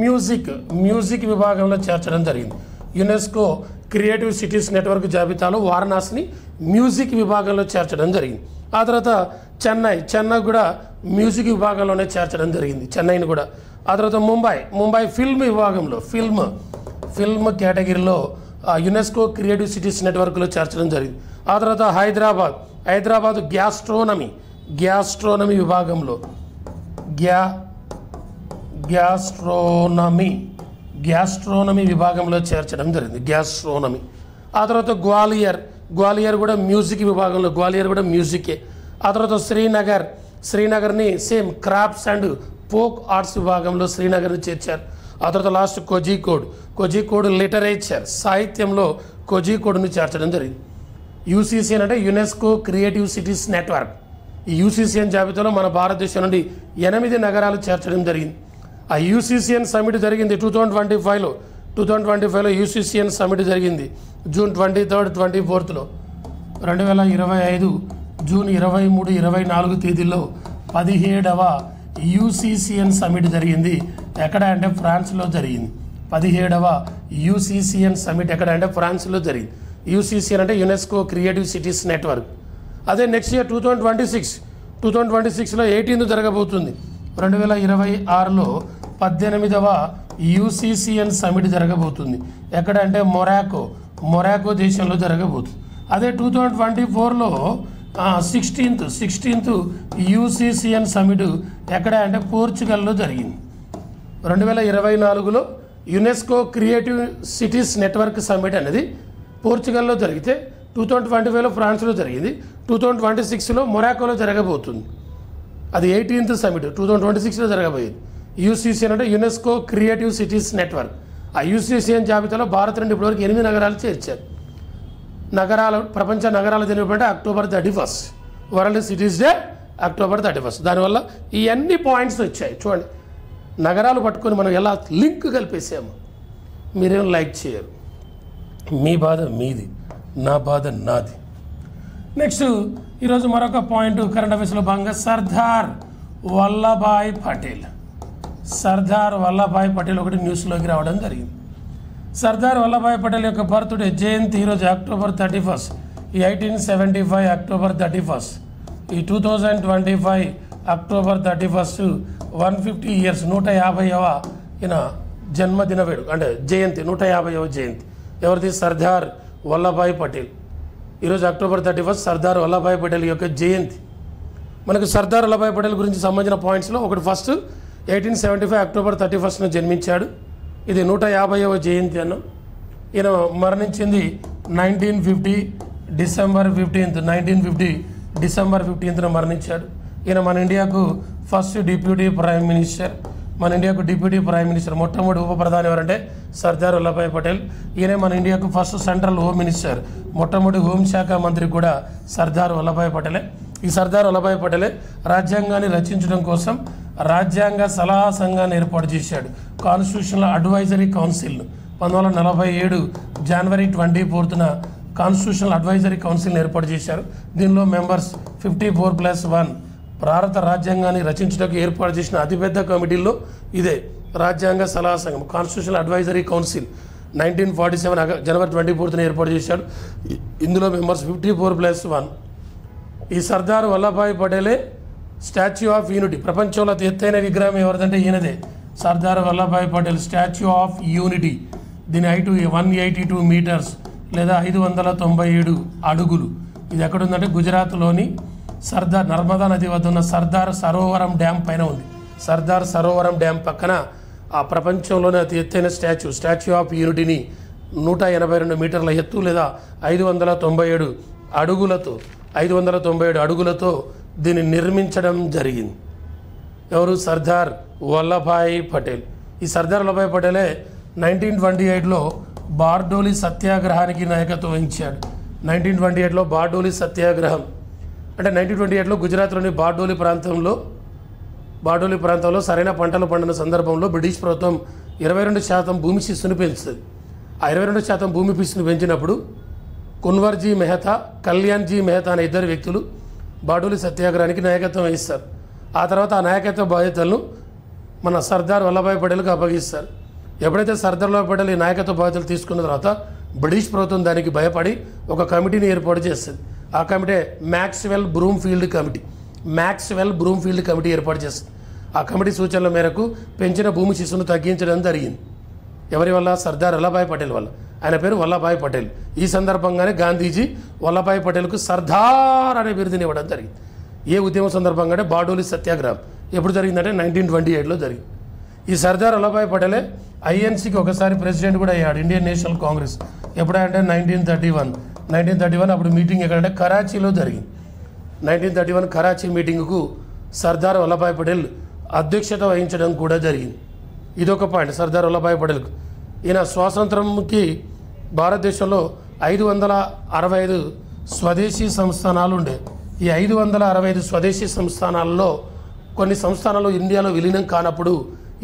మ్యూజిక్ విభాగంలో చేర్చడం జరిగింది. యునెస్కో క్రియేటివ్ సిటీస్ నెట్వర్క్ జాబితాలో వారణాసిని మ్యూజిక్ విభాగంలో చేర్చడం జరిగింది. ఆ తర్వాత చెన్నై కూడా మ్యూజిక్ విభాగంలోనే చేర్చడం జరిగింది, చెన్నైని కూడా. ఆ తర్వాత ముంబై ఫిల్మ్ విభాగంలో ఫిల్మ్ కేటగిరీలో యునెస్కో క్రియేటివ్ సిటీస్ నెట్వర్క్లో చేర్చడం జరిగింది. ఆ తర్వాత హైదరాబాద్ గ్యాస్ట్రోనమీ విభాగంలో గ్యాస్ట్రోనమీ విభాగంలో చేర్చడం జరిగింది, గ్యాస్ట్రోనమీ. ఆ తర్వాత గ్వాలియర్ కూడా మ్యూజిక్ విభాగంలో, గ్వాలియర్ కూడా మ్యూజికే. ఆ తర్వాత శ్రీనగర్ని same crafts and folk arts విభాగంలో శ్రీనగర్ని చేర్చారు. ఆ తర్వాత లాస్ట్ కోజికోడ్ లిటరేచర్, సాహిత్యంలో కోజికోడ్ను చేర్చడం జరిగింది. UCCN అంటే యునెస్కో క్రియేటివ్ సిటీస్ నెట్వర్క్. ఈ UCCN జాబితాలో మన భారతదేశం నుండి 8 నగరాలు చేర్చడం జరిగింది. ఆ యూసీసీఎన్ సమిట్ జరిగింది 2025లో. 2025లో యూసీసీఎన్ సమిట్ జరిగింది జూన్ 23, 24లో. 2025 జూన్ 23, 24 తేదీల్లో 17వ యూసీసీఎన్ సమిట్ జరిగింది. ఎక్కడ అంటే ఫ్రాన్స్లో జరిగింది. 17వ యూసీసీఎన్ సమిట్ ఎక్కడ అంటే ఫ్రాన్స్లో జరిగింది. యూసీసీఎన్ అంటే యునెస్కో క్రియేటివ్ సిటీస్ నెట్వర్క్. అదే నెక్స్ట్ ఇయర్ 2026లో 18th జరగబోతుంది. 2026లో 18వ యూసీసీఎన్ సమిట్ జరగబోతుంది. ఎక్కడ అంటే మొరాకో దేశంలో జరగబోతుంది. అదే 2024లో 16th యూసీసీఎన్ సమిట్ ఎక్కడ అంటే పోర్చుగల్లో జరిగింది. 2024లో UNESCO creative cities network summit అనేది పోర్చుగల్లో జరిగితే 2025లో ఫ్రాన్స్లో జరిగింది. 2026లో మొరాకోలో జరగబోతుంది. అది 18th సమిట్ 2026లో జరగబోయేది. యూసీసీఎన్ అంటే యునెస్కో క్రియేటివ్ సిటీస్ నెట్వర్క్. ఆ యూసీసీఎన్ జాబితాలో భారత్ నుండి ఇప్పటివరకు 8 నగరాలు చేర్చారు. ప్రపంచ నగరాల దినం అంటే October 31, world cities day October 31. దానివల్ల ఈ అన్ని పాయింట్స్ వచ్చాయి. చూడండి, నగరాలు పట్టుకొని మనం ఎలా లింక్ కలిపేసాము. మీరేం లైక్ చేయరు. మీ బాధ మీది, నా బాధ నాది. నెక్స్ట్ ఈరోజు మరొక పాయింట్ కరెంట్ అఫైర్స్లో భాగంగా సర్దార్ వల్లభాయ్ పటేల్ ఒకటి న్యూస్లోకి రావడం జరిగింది. సర్దార్ వల్లభాయ్ పటేల్ యొక్క బర్త్డే జయంతి ఈరోజు October 31. ఈ 1875 October 31. ఈ 2025 October 31 150 years 150వ ఈయన జన్మదిన వేడుక అంటే జయంతి 150వ జయంతి. ఎవరిది? సర్దార్ వల్లభాయ్ పటేల్. ఈరోజు October 31 సర్దార్ వల్లభాయ్ పటేల్ యొక్క జయంతి. మనకు సర్దార్ వల్లభాయ్ పటేల్ గురించి సంబంధించిన పాయింట్స్లో ఒకటి ఫస్ట్ 1875 October 31 జన్మించాడు. ఇది 150వ జయంతి అన్నాం. ఈయన మరణించింది 1950 December 15th 1950 December 15th మరణించాడు. ఈయన మన ఇండియాకు ఫస్ట్ డిప్యూటీ ప్రైమ్ మినిస్టర్. మొట్టమొదటి ఉప ప్రధాని ఎవరంటే సర్దార్ వల్లభాయ్ పటేల్. ఈయనే మన ఇండియాకు ఫస్ట్ సెంట్రల్ హోమ్ మినిస్టర్. మొట్టమొదటి హోంశాఖ మంత్రి కూడా సర్దార్ వల్లభాయ్ పటేలే. ఈ సర్దార్ వల్లభాయ్ పటేలే రాజ్యాంగాన్ని రచించడం కోసం రాజ్యాంగ సలహా సంఘాన్ని ఏర్పాటు చేశాడు. కాన్స్టిట్యూషనల్ అడ్వైజరీ కౌన్సిల్ 1947 January 24న కాన్స్టిట్యూషనల్ అడ్వైజరీ కౌన్సిల్ని ఏర్పాటు చేశారు. దీనిలో మెంబర్స్ 54+1. భారత రాజ్యాంగాన్ని రచించడానికి ఏర్పాటు చేసిన అతిపెద్ద కమిటీల్లో ఇదే రాజ్యాంగ సలహా సంఘం కాన్స్టిట్యూషనల్ అడ్వైజరీ కౌన్సిల్ 1947 January 24న ఏర్పాటు చేశాడు. ఇందులో మెంబర్స్ 54+1. ఈ సర్దార్ వల్లభాయ్ పటేలే స్టాచ్యూ ఆఫ్ యూనిటీ. ప్రపంచంలో అతి ఎత్తైన విగ్రహం ఎవరిదంటే ఈయనదే, Sardar Vallabhbhai Patel statue of unity. దీని హైట్ 182 meters లేదా 597 అడుగులు. ఇది ఎక్కడుందంటే గుజరాత్లోని సర్దార్ నర్మదా నది వద్ద ఉన్న సర్దార్ సరోవరం డ్యామ్ పైన ఉంది. సర్దార్ సరోవరం డ్యామ్ పక్కన ఆ ప్రపంచంలోనే అతి ఎత్తైన స్టాచ్యూ ఆఫ్ యూనిటీని 182 మీటర్ల ఎత్తు లేదా 597 అడుగులతో దీన్ని నిర్మించడం జరిగింది. ఎవరు? సర్దార్ వల్లభాయ్ పటేల్. ఈ సర్దార్ వల్లభాయ్ పటేలే 1928లో బార్డోలి సత్యాగ్రహానికి నాయకత్వం వహించాడు. 1928లో బార్డోలి సత్యాగ్రహం అంటే 1928లో గుజరాత్లోని బార్డోలి ప్రాంతంలో సరైన పంటలు పండిన సందర్భంలో బ్రిటిష్ ప్రభుత్వం 22% భూమి శిస్తుని పెంచుతుంది. ఆ 22% భూమి శిస్తుని పెంచినప్పుడు కున్వర్జీ మెహతా, కళ్యాణ్జీ మెహతా అనే ఇద్దరు వ్యక్తులు బార్డోలి సత్యాగ్రహానికి నాయకత్వం వహిస్తారు. ఆ తర్వాత ఆ నాయకత్వ బాధ్యతలను మన సర్దార్ వల్లభాయ్ పటేల్కి అప్పగిస్తారు. ఎప్పుడైతే సర్దార్ వల్లభాయ్ పటేల్ ఈ నాయకత్వ బాధ్యతలు తీసుకున్న తర్వాత బ్రిటిష్ ప్రభుత్వం దానికి భయపడి ఒక కమిటీని ఏర్పాటు చేస్తుంది. ఆ కమిటీ మ్యాక్స్వెల్ బ్రూమ్ఫీల్డ్ కమిటీ ఏర్పాటు చేస్తుంది. ఆ కమిటీ సూచనల మేరకు పెంచిన భూమి శిస్తును తగ్గించడం జరిగింది. ఎవరి వల్ల? సర్దార్ వల్లభాయ్ పటేల్ వల్ల. ఆయన పేరు వల్లభాయ్ పటేల్. ఈ సందర్భంగానే గాంధీజీ వల్లభాయ్ పటేల్కు సర్దార్ అనే బిరుదుని ఇవ్వడం జరిగింది. ఏ ఉద్యమం సందర్భంగా అంటే బార్డోలి సత్యాగ్రహం ఎప్పుడు జరిగిందంటే 1928లో జరిగింది. ఈ సర్దార్ వల్లభాయ్ పటేలే ఐఎన్సీకి ఒకసారి ప్రెసిడెంట్ కూడా అయ్యాడు, ఇండియన్ నేషనల్ కాంగ్రెస్. ఎప్పుడంటే 1931 అప్పుడు మీటింగ్ ఎక్కడంటే కరాచీలో జరిగింది. 1931 కరాచీ మీటింగ్కు సర్దార్ వల్లభాయ్ పటేల్ అధ్యక్షత వహించడం కూడా జరిగింది. ఇదొక పాయింట్ సర్దార్ వల్లభాయ్ పటేల్కు. ఈయన స్వాతంత్రంకి భారతదేశంలో 565 స్వదేశీ సంస్థానాలు ఉండే. ఈ 565 స్వదేశీ సంస్థానాల్లో కొన్ని సంస్థానాలు ఇండియాలో విలీనం కానప్పుడు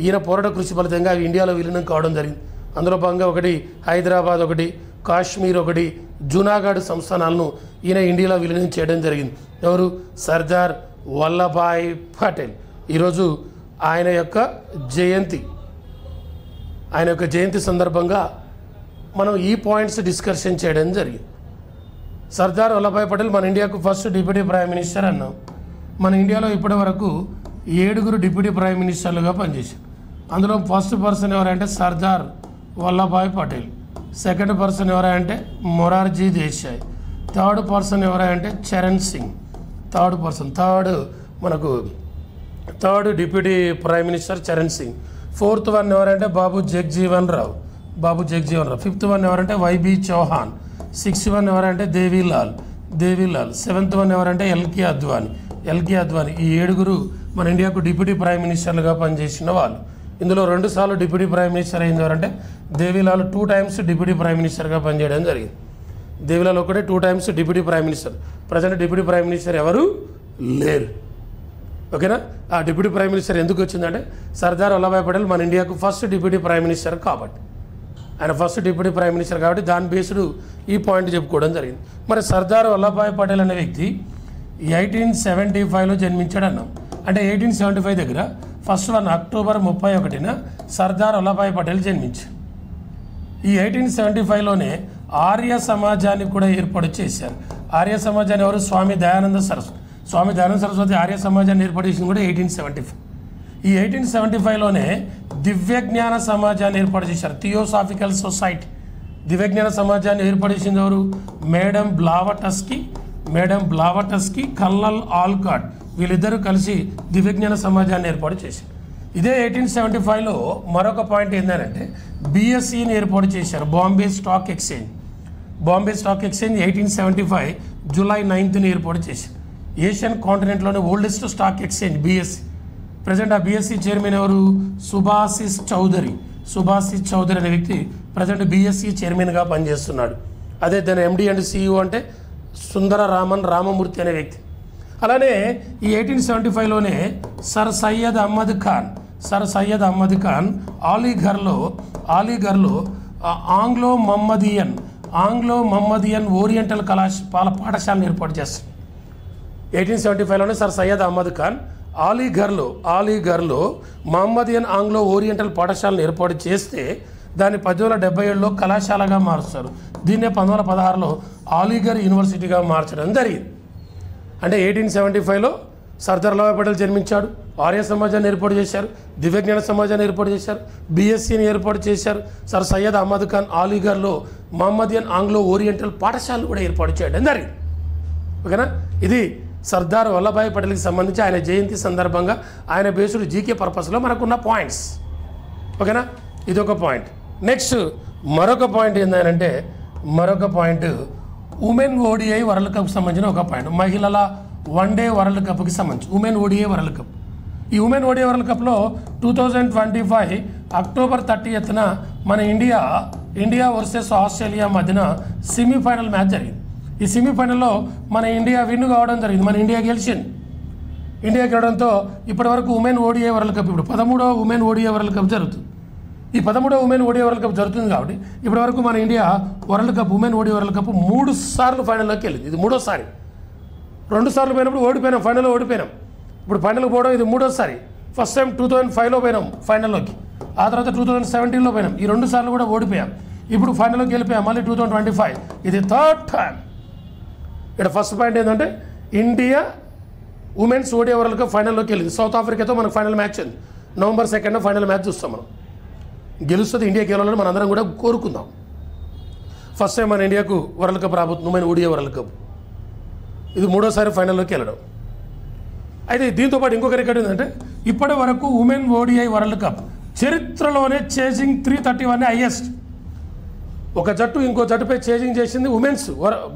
ఈయన పోరాట కృషి ఫలితంగా అవి ఇండియాలో విలీనం కావడం జరిగింది. అందులో భాగంగా ఒకటి హైదరాబాద్, ఒకటి కాశ్మీర్, ఒకటి జూనాగఢ్ సంస్థానాలను ఈయన ఇండియాలో విలీనం చేయడం జరిగింది. ఎవరు? సర్దార్ వల్లభాయ్ పటేల్. ఈరోజు ఆయన యొక్క జయంతి సందర్భంగా మనం ఈ పాయింట్స్ డిస్కషన్ చేయడం జరిగింది. సర్దార్ వల్లభాయ్ పటేల్ మన ఇండియాకు ఫస్ట్ డిప్యూటీ ప్రైమ్ మినిస్టర్ అన్నాం. మన ఇండియాలో ఇప్పటి వరకు 7 డిప్యూటీ ప్రైమ్ మినిస్టర్లుగా పనిచేశారు. అందులో ఫస్ట్ పర్సన్ ఎవరంటే సర్దార్ వల్లభాయ్ పటేల్, సెకండ్ పర్సన్ ఎవరంటే మొరార్జీ దేశాయ్, థర్డ్ పర్సన్ ఎవరంటే Charan Singh, third deputy prime minister Charan Singh, fourth one ఎవరంటే బాబు జగ్జీవన్ రావు, ఫిఫ్త్ వన్ ఎవరంటే వైబీ చౌహాన్, సిక్స్త్ వన్ ఎవరంటే దేవీలాల్, సెవెంత్ వన్ ఎవరంటే ఎల్కే అద్వానీ. ఈ 7 మన ఇండియాకు డిప్యూటీ ప్రైమ్ మినిస్టర్లుగా పనిచేసిన వాళ్ళు. ఇందులో 2 సార్లు డిప్యూటీ ప్రైమ్ మినిస్టర్ అయింది ఎవరంటే దేవీలాల్ 2 టైమ్స్ డిప్యూటీ ప్రైమ్ మినిస్టర్గా పనిచేయడం జరిగింది. దేవీలాల్ ఒకటే 2 times deputy prime minister. Present deputy prime minister ఎవరు లేరు. ఓకేనా? ఆ డిప్యూటీ ప్రైమ్ మినిస్టర్ ఎందుకు వచ్చిందంటే సర్దార్ వల్లభాయ్ పటేల్ మన ఇండియాకు ఫస్ట్ డిప్యూటీ ప్రైమ్ మినిస్టర్ కాబట్టి, ఆయన ఫస్ట్ డిప్యూటీ ప్రైమ్ మినిస్టర్ కాబట్టి దాని బేస్డ్ ఈ పాయింట్ చెప్పుకోవడం జరిగింది. మరి సర్దార్ వల్లభాయ్ పటేల్ అనే వ్యక్తి 1875లో జన్మించాడు అన్నాం. అంటే 1875 దగ్గర ఫస్ట్ వన్ అక్టోబర్ 31న సర్దార్ వల్లభాయ్ పటేల్ జన్మించారు. ఈ 1875లోనే ఆర్య సమాజాన్ని కూడా ఏర్పాటు చేశారు. ఆర్య సమాజాన్ని ఎవరు? స్వామి దయానంద సరస్వతి ఆర్య సమాజాన్ని ఏర్పాటు చేసింది కూడా 1875. ఈ 1875లోనే దివ్యజ్ఞాన సమాజాన్ని ఏర్పాటు చేశారు. థియోసాఫికల్ సొసైటీ దివ్యజ్ఞాన సమాజాన్ని ఏర్పాటు చేసింది ఎవరు? మేడం బ్లావటస్కి, కల్నల్ ఆల్కాట్, వీళ్ళిద్దరూ కలిసి దివ్యజ్ఞాన సమాజాన్ని ఏర్పాటు చేశారు. ఇదే 1875లో మరొక పాయింట్ ఏంటంటే బిఎస్సిని ఏర్పాటు చేశారు. బాంబే స్టాక్ ఎక్స్చేంజ్ 1875 జూలై 9ని ఏర్పాటు చేశారు. ఏషియన్ కాంటినెంట్లోనే oldest stock exchange BSE. Present ఆ బిఎస్సి చైర్మన్ ఎవరు? సుభాషిష్ చౌదరి అనే వ్యక్తి ప్రజెంట్ బిఎస్సి చైర్మన్గా పనిచేస్తున్నాడు. అదే దాని ఎండి అండ్ సిఇఓ అంటే సుందర రామమూర్తి అనే వ్యక్తి. అలానే ఈ 1875లోనే సర్ సయ్యద్ అహ్మద్ ఖాన్ ఆలీఘర్లో ఆంగ్లో మహమ్మదియన్ ఓరియంటల్ పాఠశాలను ఏర్పాటు చేస్తారు. 1875లోనే సర్ సయ్యద్ అహ్మద్ ఖాన్ ఆలీఘర్లో మహమ్మదియన్ ఆంగ్లో ఓరియంటల్ పాఠశాలను ఏర్పాటు చేస్తే దాన్ని 1877లో కళాశాలగా మారుస్తారు. దీన్నే 1916లో ఆలీఘర్ యూనివర్సిటీగా మార్చడం జరిగింది. అంటే 1875లో సర్దార్ వల్లభాయ్ పటేల్ జన్మించాడు. ఆర్య సమాజాన్ని ఏర్పాటు చేశారు, దివ్యజ్ఞాన సమాజాన్ని ఏర్పాటు చేశారు, బిఎస్సిని ఏర్పాటు చేశారు. సర్ సయ్యద్ అహ్మద్ ఖాన్ ఆలీఘర్లో మహమ్మదియన్ ఆంగ్లో ఓరియంటల్ పాఠశాలను కూడా ఏర్పాటు చేయడం జరిగింది. ఓకేనా? ఇది సర్దార్ వల్లభాయ్ పటేల్కి సంబంధించి ఆయన జయంతి సందర్భంగా ఆయన బేస్డ్ జీకే పర్పస్లో మనకున్న పాయింట్స్. ఓకేనా? ఇది ఒక పాయింట్. నెక్స్ట్ మరొక పాయింట్ ఏంటంటే ఉమెన్ ఓడిఐ వరల్డ్ కప్ సంబంధించిన ఒక పాయింట్. మహిళల వన్డే వరల్డ్ కప్కి సంబంధించి ఉమెన్ ఓడిఐ వరల్డ్ కప్. ఈ ఉమెన్ ఓడిఐ వరల్డ్ కప్లో 2025 అక్టోబర్ 30న మన ఇండియా వర్సెస్ ఆస్ట్రేలియా మధ్యన సెమీఫైనల్ మ్యాచ్ జరిగింది. ఈ సెమీఫైనల్లో మన ఇండియా విన్ కావడం జరిగింది. మన ఇండియా గెలిచింది. ఇండియా గెలవడంతో ఇప్పటివరకు ఉమెన్ ఓడిఐ వరల్డ్ కప్ ఇప్పుడు 13వ ఉమెన్ ఓడిఐ వరల్డ్ కప్ జరుగుతుంది. ఈ 13వ ఉమెన్ ఓడిఐ వరల్డ్ కప్ జరుగుతుంది కాబట్టి ఇప్పటివరకు మన India women ODI world cup 3 సార్లు ఫైనల్లోకి వెళ్ళింది. ఇది 3వ సారి. 2 సార్లు పోయినప్పుడు ఓడిపోయినాం, ఫైనల్లో ఓడిపోయినాం. ఇప్పుడు ఫైనల్కి పోవడం ఇది 3వ సారి. ఫస్ట్ టైం 2005లో పోయినాం ఫైనల్లోకి, ఆ తర్వాత 2017లో పోయినాం. ఈ 2 సార్లు కూడా ఓడిపోయాం. ఇప్పుడు ఫైనల్లోకి వెళ్ళిపోయాం మళ్ళీ 2025. ఇది 3rd టైం. ఇక్కడ ఫస్ట్ పాయింట్ ఏంటంటే India women's ODI world cup ఫైనల్లోకి వెళ్ళింది. సౌత్ ఆఫ్రికాతో మనకు ఫైనల్ మ్యాచ్ ఉంది. నవంబర్ 2న ఫైనల్ మ్యాచ్ చూస్తాం. మనం గెలుస్తుంది, ఇండియా గెలవాలని మనందరం కూడా కోరుకుందాం. ఫస్ట్ టైం మన ఇండియాకు వరల్డ్ కప్ రాబోతుంది ఉమెన్ ఓడిఐ వరల్డ్ కప్. ఇది 3వ సారి ఫైనల్లోకి వెళ్ళడం. అయితే దీంతోపాటు ఇంకొక రికార్డు ఏంటంటే ఇప్పటి వరకు ఉమెన్ ఓడిఐ వరల్డ్ కప్ చరిత్రలోనే చేజింగ్ 331 హైయెస్ట్. ఒక జట్టు ఇంకో జట్టుపై చేజింగ్ చేసింది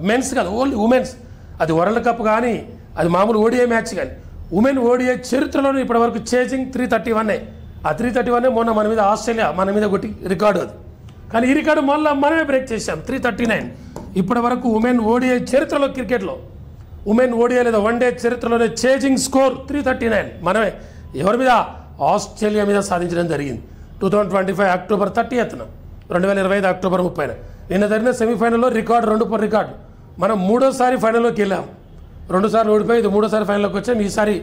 మెన్స్ కాదు, ఓన్లీ ఉమెన్స్. అది వరల్డ్ కప్ కానీ అది మామూలు ఓడిఐ మ్యాచ్ కానీ ఉమెన్ ఓడిఐ చరిత్రలోనే ఇప్పటి వరకు చేజింగ్ 331. ఆ 331 మొన్న ఆస్ట్రేలియా మన మీద కొట్టి రికార్డు అది. కానీ ఈ రికార్డు మళ్ళీ మనమే బ్రేక్ చేసాం 339. ఇప్పటి వరకు ఉమెన్ ఓడిఐ చరిత్రలో క్రికెట్లో ఉమెన్ ఓడిఐ లేదా వన్డే చరిత్రలోనే చేజింగ్ స్కోర్ 339 మనమే. ఎవరి మీద? ఆస్ట్రేలియా మీద సాధించడం జరిగింది 2025 అక్టోబర్ 30న 2025 అక్టోబర్ 30న నిన్న జరిగిన సెమీఫైనల్లో రికార్డు 2 మనం మూడోసారి ఫైనల్లోకి వెళ్ళాం. 2 సార్లు ఓడిపోయి ఇది మూడోసారి ఫైనల్లోకి వచ్చాం. ఈసారి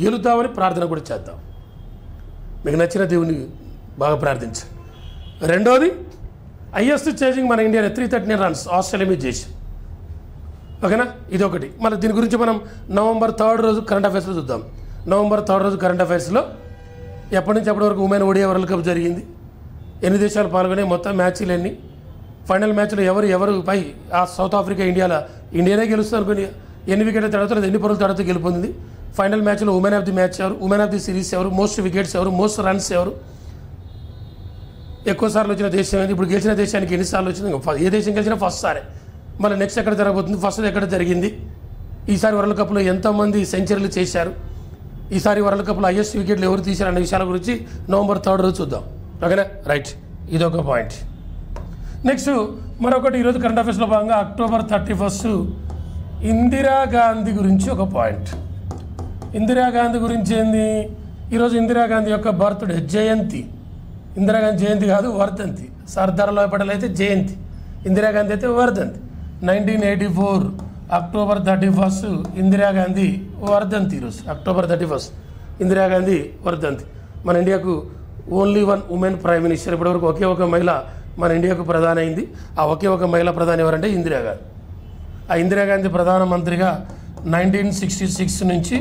గెలుద్దామని ప్రార్థన కూడా చేద్దాం. మీకు నచ్చిన దేవుని బాగా ప్రార్థించాం. రెండోది హైయెస్ట్ చేజింగ్ మన ఇండియా 339 రన్స్ ఆస్ట్రేలియా మీద చేసి, ఓకేనా, ఇది ఒకటి. మళ్ళీ దీని గురించి మనం నవంబర్ 3 రోజు కరెంట్ అఫైర్స్లో చూద్దాం. నవంబర్ 3 రోజు కరెంట్ అఫైర్స్లో ఎప్పటి నుంచి అప్పటి వరకు ఉమెన్ ఓడియా వరల్డ్ కప్ జరిగింది, ఎన్ని దేశాలు పాల్గొనే, మొత్తం మ్యాచ్లు ఎన్ని, ఫైనల్ మ్యాచ్లో ఎవరు పై ఆ సౌత్ ఆఫ్రికా ఇండియానే గెలుస్తుంది అనుకుని ఎన్ని వికెట్ల తేడాతో ఎన్ని పరుల తేడాతో గెలుపొందింది, ఫైనల్ మ్యాచ్లో ఉమెన్ ఆఫ్ ది మ్యాచ్ ఎవరు, ఉమెన్ ఆఫ్ ది సిరీస్ ఎవరు, మోస్ట్ వికెట్స్ ఎవరు, మోస్ట్ రన్స్ ఎవరు, ఎక్కువ సార్లు వచ్చిన దేశం ఏంటి, ఇప్పుడు గెలిచిన దేశానికి ఎన్నిసార్లు వచ్చింది, ఏ దేశం గెలిచినా ఫస్ట్ సారే, మళ్ళీ నెక్స్ట్ ఎక్కడ జరగబోతుంది, ఫస్ట్ ఎక్కడ జరిగింది, ఈసారి వరల్డ్ కప్లో ఎంతమంది సెంచరీలు చేశారు, ఈసారి వరల్డ్ కప్లో హైయెస్ట్ వికెట్లు ఎవరు తీశారు అనే విషయాల గురించి నవంబర్ 3 రోజు చూద్దాం. ఓకేనా, రైట్, ఇదొక పాయింట్. నెక్స్ట్ మరొకటి ఈరోజు కరెంట్ అఫైర్స్లో భాగంగా అక్టోబర్ 31 ఇందిరాగాంధీ గురించి ఒక పాయింట్. ఇందిరాగాంధీ గురించి ఏంది, ఈరోజు ఇందిరాగాంధీ యొక్క బర్త్డే జయంతి. ఇందిరాగాంధీ జయంతి కాదు, వర్ధంతి. సర్దార్ వల్లభాయ్ పటేల్ అయితే జయంతి, ఇందిరాగాంధీ అయితే వర్ధంతి. 1984 అక్టోబర్ 31 ఇందిరాగాంధీ వర్ధంతి. ఈరోజు అక్టోబర్ 31 ఇందిరాగాంధీ వర్ధంతి. మన ఇండియాకు ఓన్లీ 1 ఉమెన్ ప్రైమ్ మినిస్టర్. ఇప్పటివరకు ఒకే ఒక మహిళ మన ఇండియాకు ప్రధాని అయింది. ఆ ఒకే ఒక మహిళా ప్రధాని ఎవరంటే ఇందిరాగాంధీ. ఆ ఇందిరాగాంధీ ప్రధానమంత్రిగా 1966 నుంచి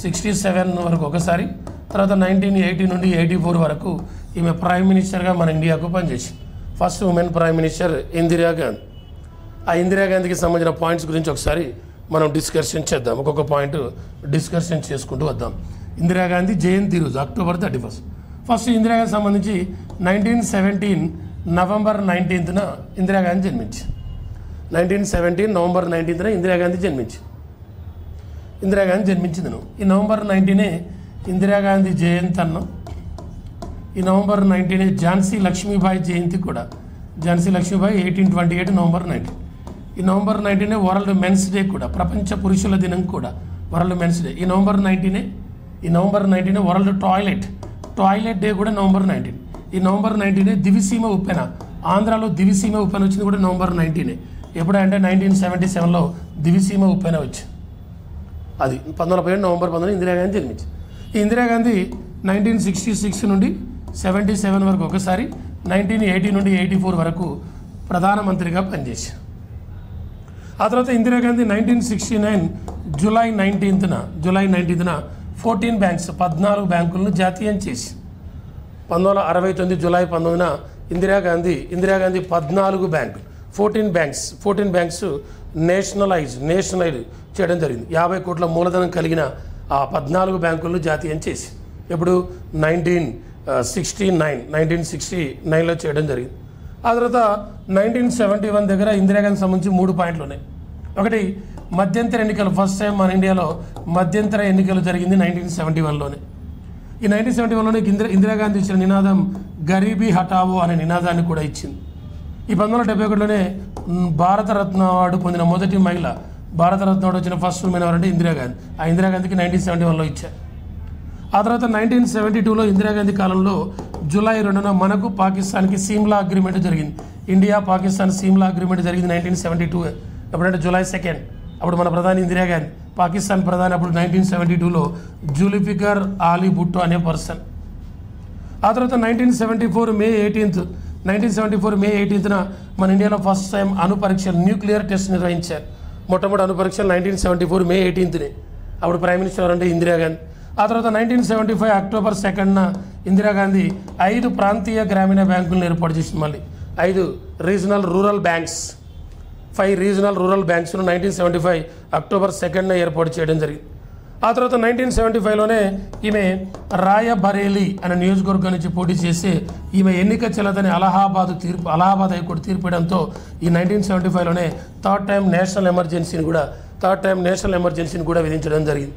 67 వరకు ఒకసారి, తర్వాత 1980 నుండి 84 వరకు ఈమె ప్రైమ్ మినిస్టర్గా మన ఇండియాకు పనిచేసింది. First women prime minister Indira Gandhi. ఆ ఇందిరాగాంధీకి సంబంధించిన పాయింట్స్ గురించి ఒకసారి మనం డిస్కషన్ చేద్దాం. ఒక్కొక్క పాయింట్ డిస్కషన్ చేసుకుంటూ వద్దాం. ఇందిరాగాంధీ జయంతి రోజు అక్టోబర్ 31. ఫస్ట్ ఇందిరాగాంధీ సంబంధించి 1917 నవంబర్ 19న ఇందిరాగాంధీ జన్మించింది. 1917 నవంబర్ 19న ఇందిరాగాంధీ జన్మించింది. ఈ నవంబర్ 19 ఇందిరాగాంధీ జయంతి అన్నాం. ఈ నవంబర్ 19 ఝాన్సీ లక్ష్మీబాయి జయంతి కూడా. ఝాన్సీ లక్ష్మీబాయి 1828 నవంబర్ 19. ఈ నవంబర్ 19 వరల్డ్ మెన్స్ డే కూడా, ప్రపంచ పురుషుల దినం కూడా వరల్డ్ మెన్స్ డే. ఈ నవంబర్ 19 వరల్డ్ టాయిలెట్ డే కూడా నవంబర్ 19. ఈ నవంబర్ 19 దివిసీమ ఉప్పెన, ఆంధ్రాలో దివిసీమ ఉప్పెన వచ్చింది కూడా నవంబర్ 19. ఎప్పుడంటే 1977లో దివిసీమ ఉప్పెన వచ్చింది. అది 1917 నవంబర్ 19 ఇందిరాగాంధీ జన్మించింది. ఈ ఇందిరాగాంధీ 1966 నుండి 77 వరకు ఒకసారి, 1980 నుండి 84 వరకు ప్రధానమంత్రిగా పనిచేశారు. ఆ తర్వాత ఇందిరాగాంధీ 1969 జూలై 19న 14 బ్యాంక్స్ 14 బ్యాంకులను జాతీయం చేసి, 1969 జూలై 19న ఇందిరాగాంధీ 14 బ్యాంకులు 14 బ్యాంక్స్ నేషనలైజ్ చేయడం జరిగింది. 50 కోట్ల మూలధనం కలిగిన ఆ 14 బ్యాంకులను జాతీయం చేసి, ఎప్పుడు 1969లో చేయడం జరిగింది. ఆ తర్వాత 1971 దగ్గర ఇందిరాగాంధీ సంబంధించి 3 పాయింట్లు ఉన్నాయి. ఒకటి, మధ్యంతర ఎన్నికలు. ఫస్ట్ టైం మన ఇండియాలో మధ్యంతర ఎన్నికలు జరిగింది 1971లోనే. ఈ 1971లోనే ఇందిరాగాంధీ ఇచ్చిన నినాదం గరీబీ హఠావో అనే నినాదాన్ని కూడా ఇచ్చింది. ఈ 1971లోనే భారతరత్న అవార్డు పొందిన మొదటి మహిళ, భారతరత్న అవార్డు వచ్చిన ఫస్ట్ ఉమెన్ ఎవరంటే ఇందిరాగాంధీ. ఆ ఇందిరాగాంధీకి 1971లో ఇచ్చారు. ఆ తర్వాత 1972లో ఇందిరాగాంధీ కాలంలో జూలై 2న మనకు పాకిస్తాన్కి సీమ్లా అగ్రిమెంట్ జరిగింది. ఇండియా పాకిస్తాన్ సీమ్లా అగ్రిమెంట్ జరిగింది 1972. ఎప్పుడంటే జూలై 2. అప్పుడు మన ప్రధాని ఇందిరాగాంధీ, పాకిస్తాన్ ప్రధాని అప్పుడు 1972లో జుల్ఫికర్ అలీ భుట్టో అనే పర్సన్. ఆ తర్వాత 1974 మే 18న మన ఇండియాలో ఫస్ట్ టైం అణు పరీక్షలు, న్యూక్లియర్ టెస్ట్ నిర్వహించారు. మొట్టమొదటి అణు పరీక్షలు 1974 మే 18నే. అప్పుడు ప్రైమ్ మినిస్టర్ అంటే ఇందిరాగాంధీ. ఆ తర్వాత 1975 అక్టోబర్ 2న ఇందిరాగాంధీ 5 ప్రాంతీయ గ్రామీణ బ్యాంకులను ఏర్పాటు చేసింది. మళ్ళీ 5 రీజనల్ రూరల్ బ్యాంక్స్ 1975 అక్టోబర్ 2న ఏర్పాటు చేయడం జరిగింది. ఆ తర్వాత 1975లోనే ఈమె రాయబరేలీ అనే నియోజకవర్గం నుంచి పోటీ చేసి ఈమె ఎన్నిక చెల్లదని అలహాబాద్ హైకోర్టు తీర్పిడంతో ఈ 1975లోనే థర్డ్ టైం నేషనల్ ఎమర్జెన్సీని కూడా విధించడం జరిగింది.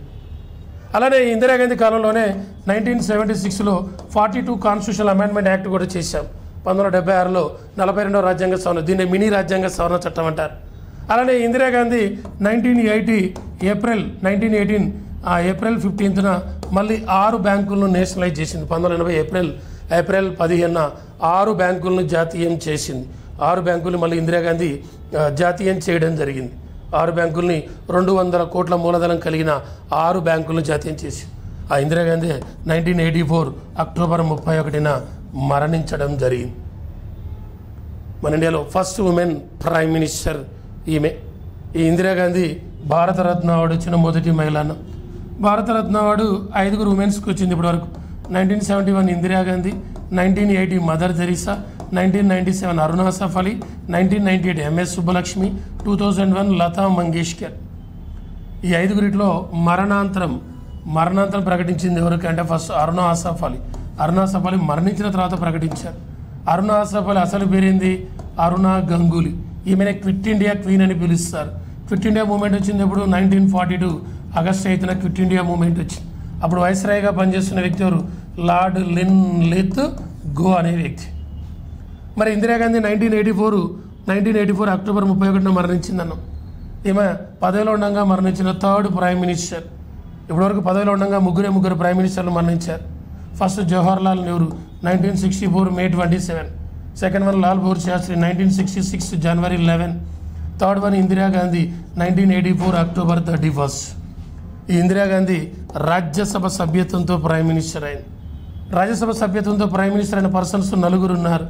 అలానే ఇందిరాగాంధీ కాలంలోనే 1976లో 42 కాన్స్టిట్యూషనల్ అమెండ్మెంట్ యాక్ట్ కూడా చేశాం. 1976లో 42వ రాజ్యాంగ సవరణ, దీన్ని మినీ రాజ్యాంగ సవరణ చట్టం అంటారు. అలానే ఇందిరాగాంధీ 1918 ఏప్రిల్ 15న మళ్ళీ 6 బ్యాంకులను నేషనలైజ్ చేసింది. 1980 ఏప్రిల్ 15న 6 బ్యాంకులను జాతీయం చేసింది. 6 బ్యాంకులు మళ్ళీ ఇందిరాగాంధీ జాతీయం చేయడం జరిగింది. 6 బ్యాంకుల్ని 200 కోట్ల మూలధనం కలిగిన 6 బ్యాంకులను జాతీయం చేసి ఆ ఇందిరాగాంధీ 1984 అక్టోబర్ 31న మరణించడం జరిగింది. మన ఇండియాలో ఫస్ట్ ఉమెన్ ప్రైమ్ మినిస్టర్ ఈమె. ఈ ఇందిరాగాంధీ భారతరత్న అవార్డు వచ్చిన మొదటి మహిళ. భారతరత్న అవార్డు 5 ఉమెన్స్కి వచ్చింది ఇప్పటివరకు. 1971 Indira Gandhi, 1980 mother Teresa, 1997 Aruna Asaf Ali, 1998 MS Subbalakshmi, 2001 Lata Mangeshkar. ఈ 5 మరణాంతరం ప్రకటించింది ఎవరికంటే ఫస్ట్ అరుణా అసఫ్ అలీ. అరుణా అసఫ్ అలీ మరణించిన తర్వాత ప్రకటించారు. అరుణా అసఫ్ అలీ అసలు పేరేంది? అరుణా గంగూలీ. ఈమెను క్విట్ ఇండియా క్వీన్ అని పిలుస్తారు. క్విట్ ఇండియా మూమెంట్ వచ్చింది ఎప్పుడు? 1942 ఆగస్టు 8న క్విట్ ఇండియా మూమెంట్ వచ్చింది. అప్పుడు వైస్రాయ్గా పనిచేస్తున్న వ్యక్తి ఎవరు? లార్డ్ లిన్లిత్ గో అనే వ్యక్తి. మరి ఇందిరాగాంధీ 1984 అక్టోబర్ 31న మరణించిందన్నాం. ఈమె పదవిలో ఉండగా మరణించిన 3rd ప్రైమ్ మినిస్టర్. ఇప్పటివరకు పదవిలో ఉండగా ముగ్గురు ప్రైమ్ మినిస్టర్లు మరణించారు. ఫస్ట్ జవహర్లాల్ నెహ్రూ 1964 మే 27, సెకండ్ వన్ లాల్ బహదూర్ శాస్త్రి 1966 జనవరి 11, థర్డ్ వన్ ఇందిరాగాంధీ 1984 అక్టోబర్ 31. ఈ ఇందిరాగాంధీ రాజ్యసభ సభ్యత్వంతో ప్రైమ్ మినిస్టర్ అయింది. రాజ్యసభ సభ్యత్వంతో ప్రైమ్ మినిస్టర్ అయిన పర్సన్స్ 4 ఉన్నారు.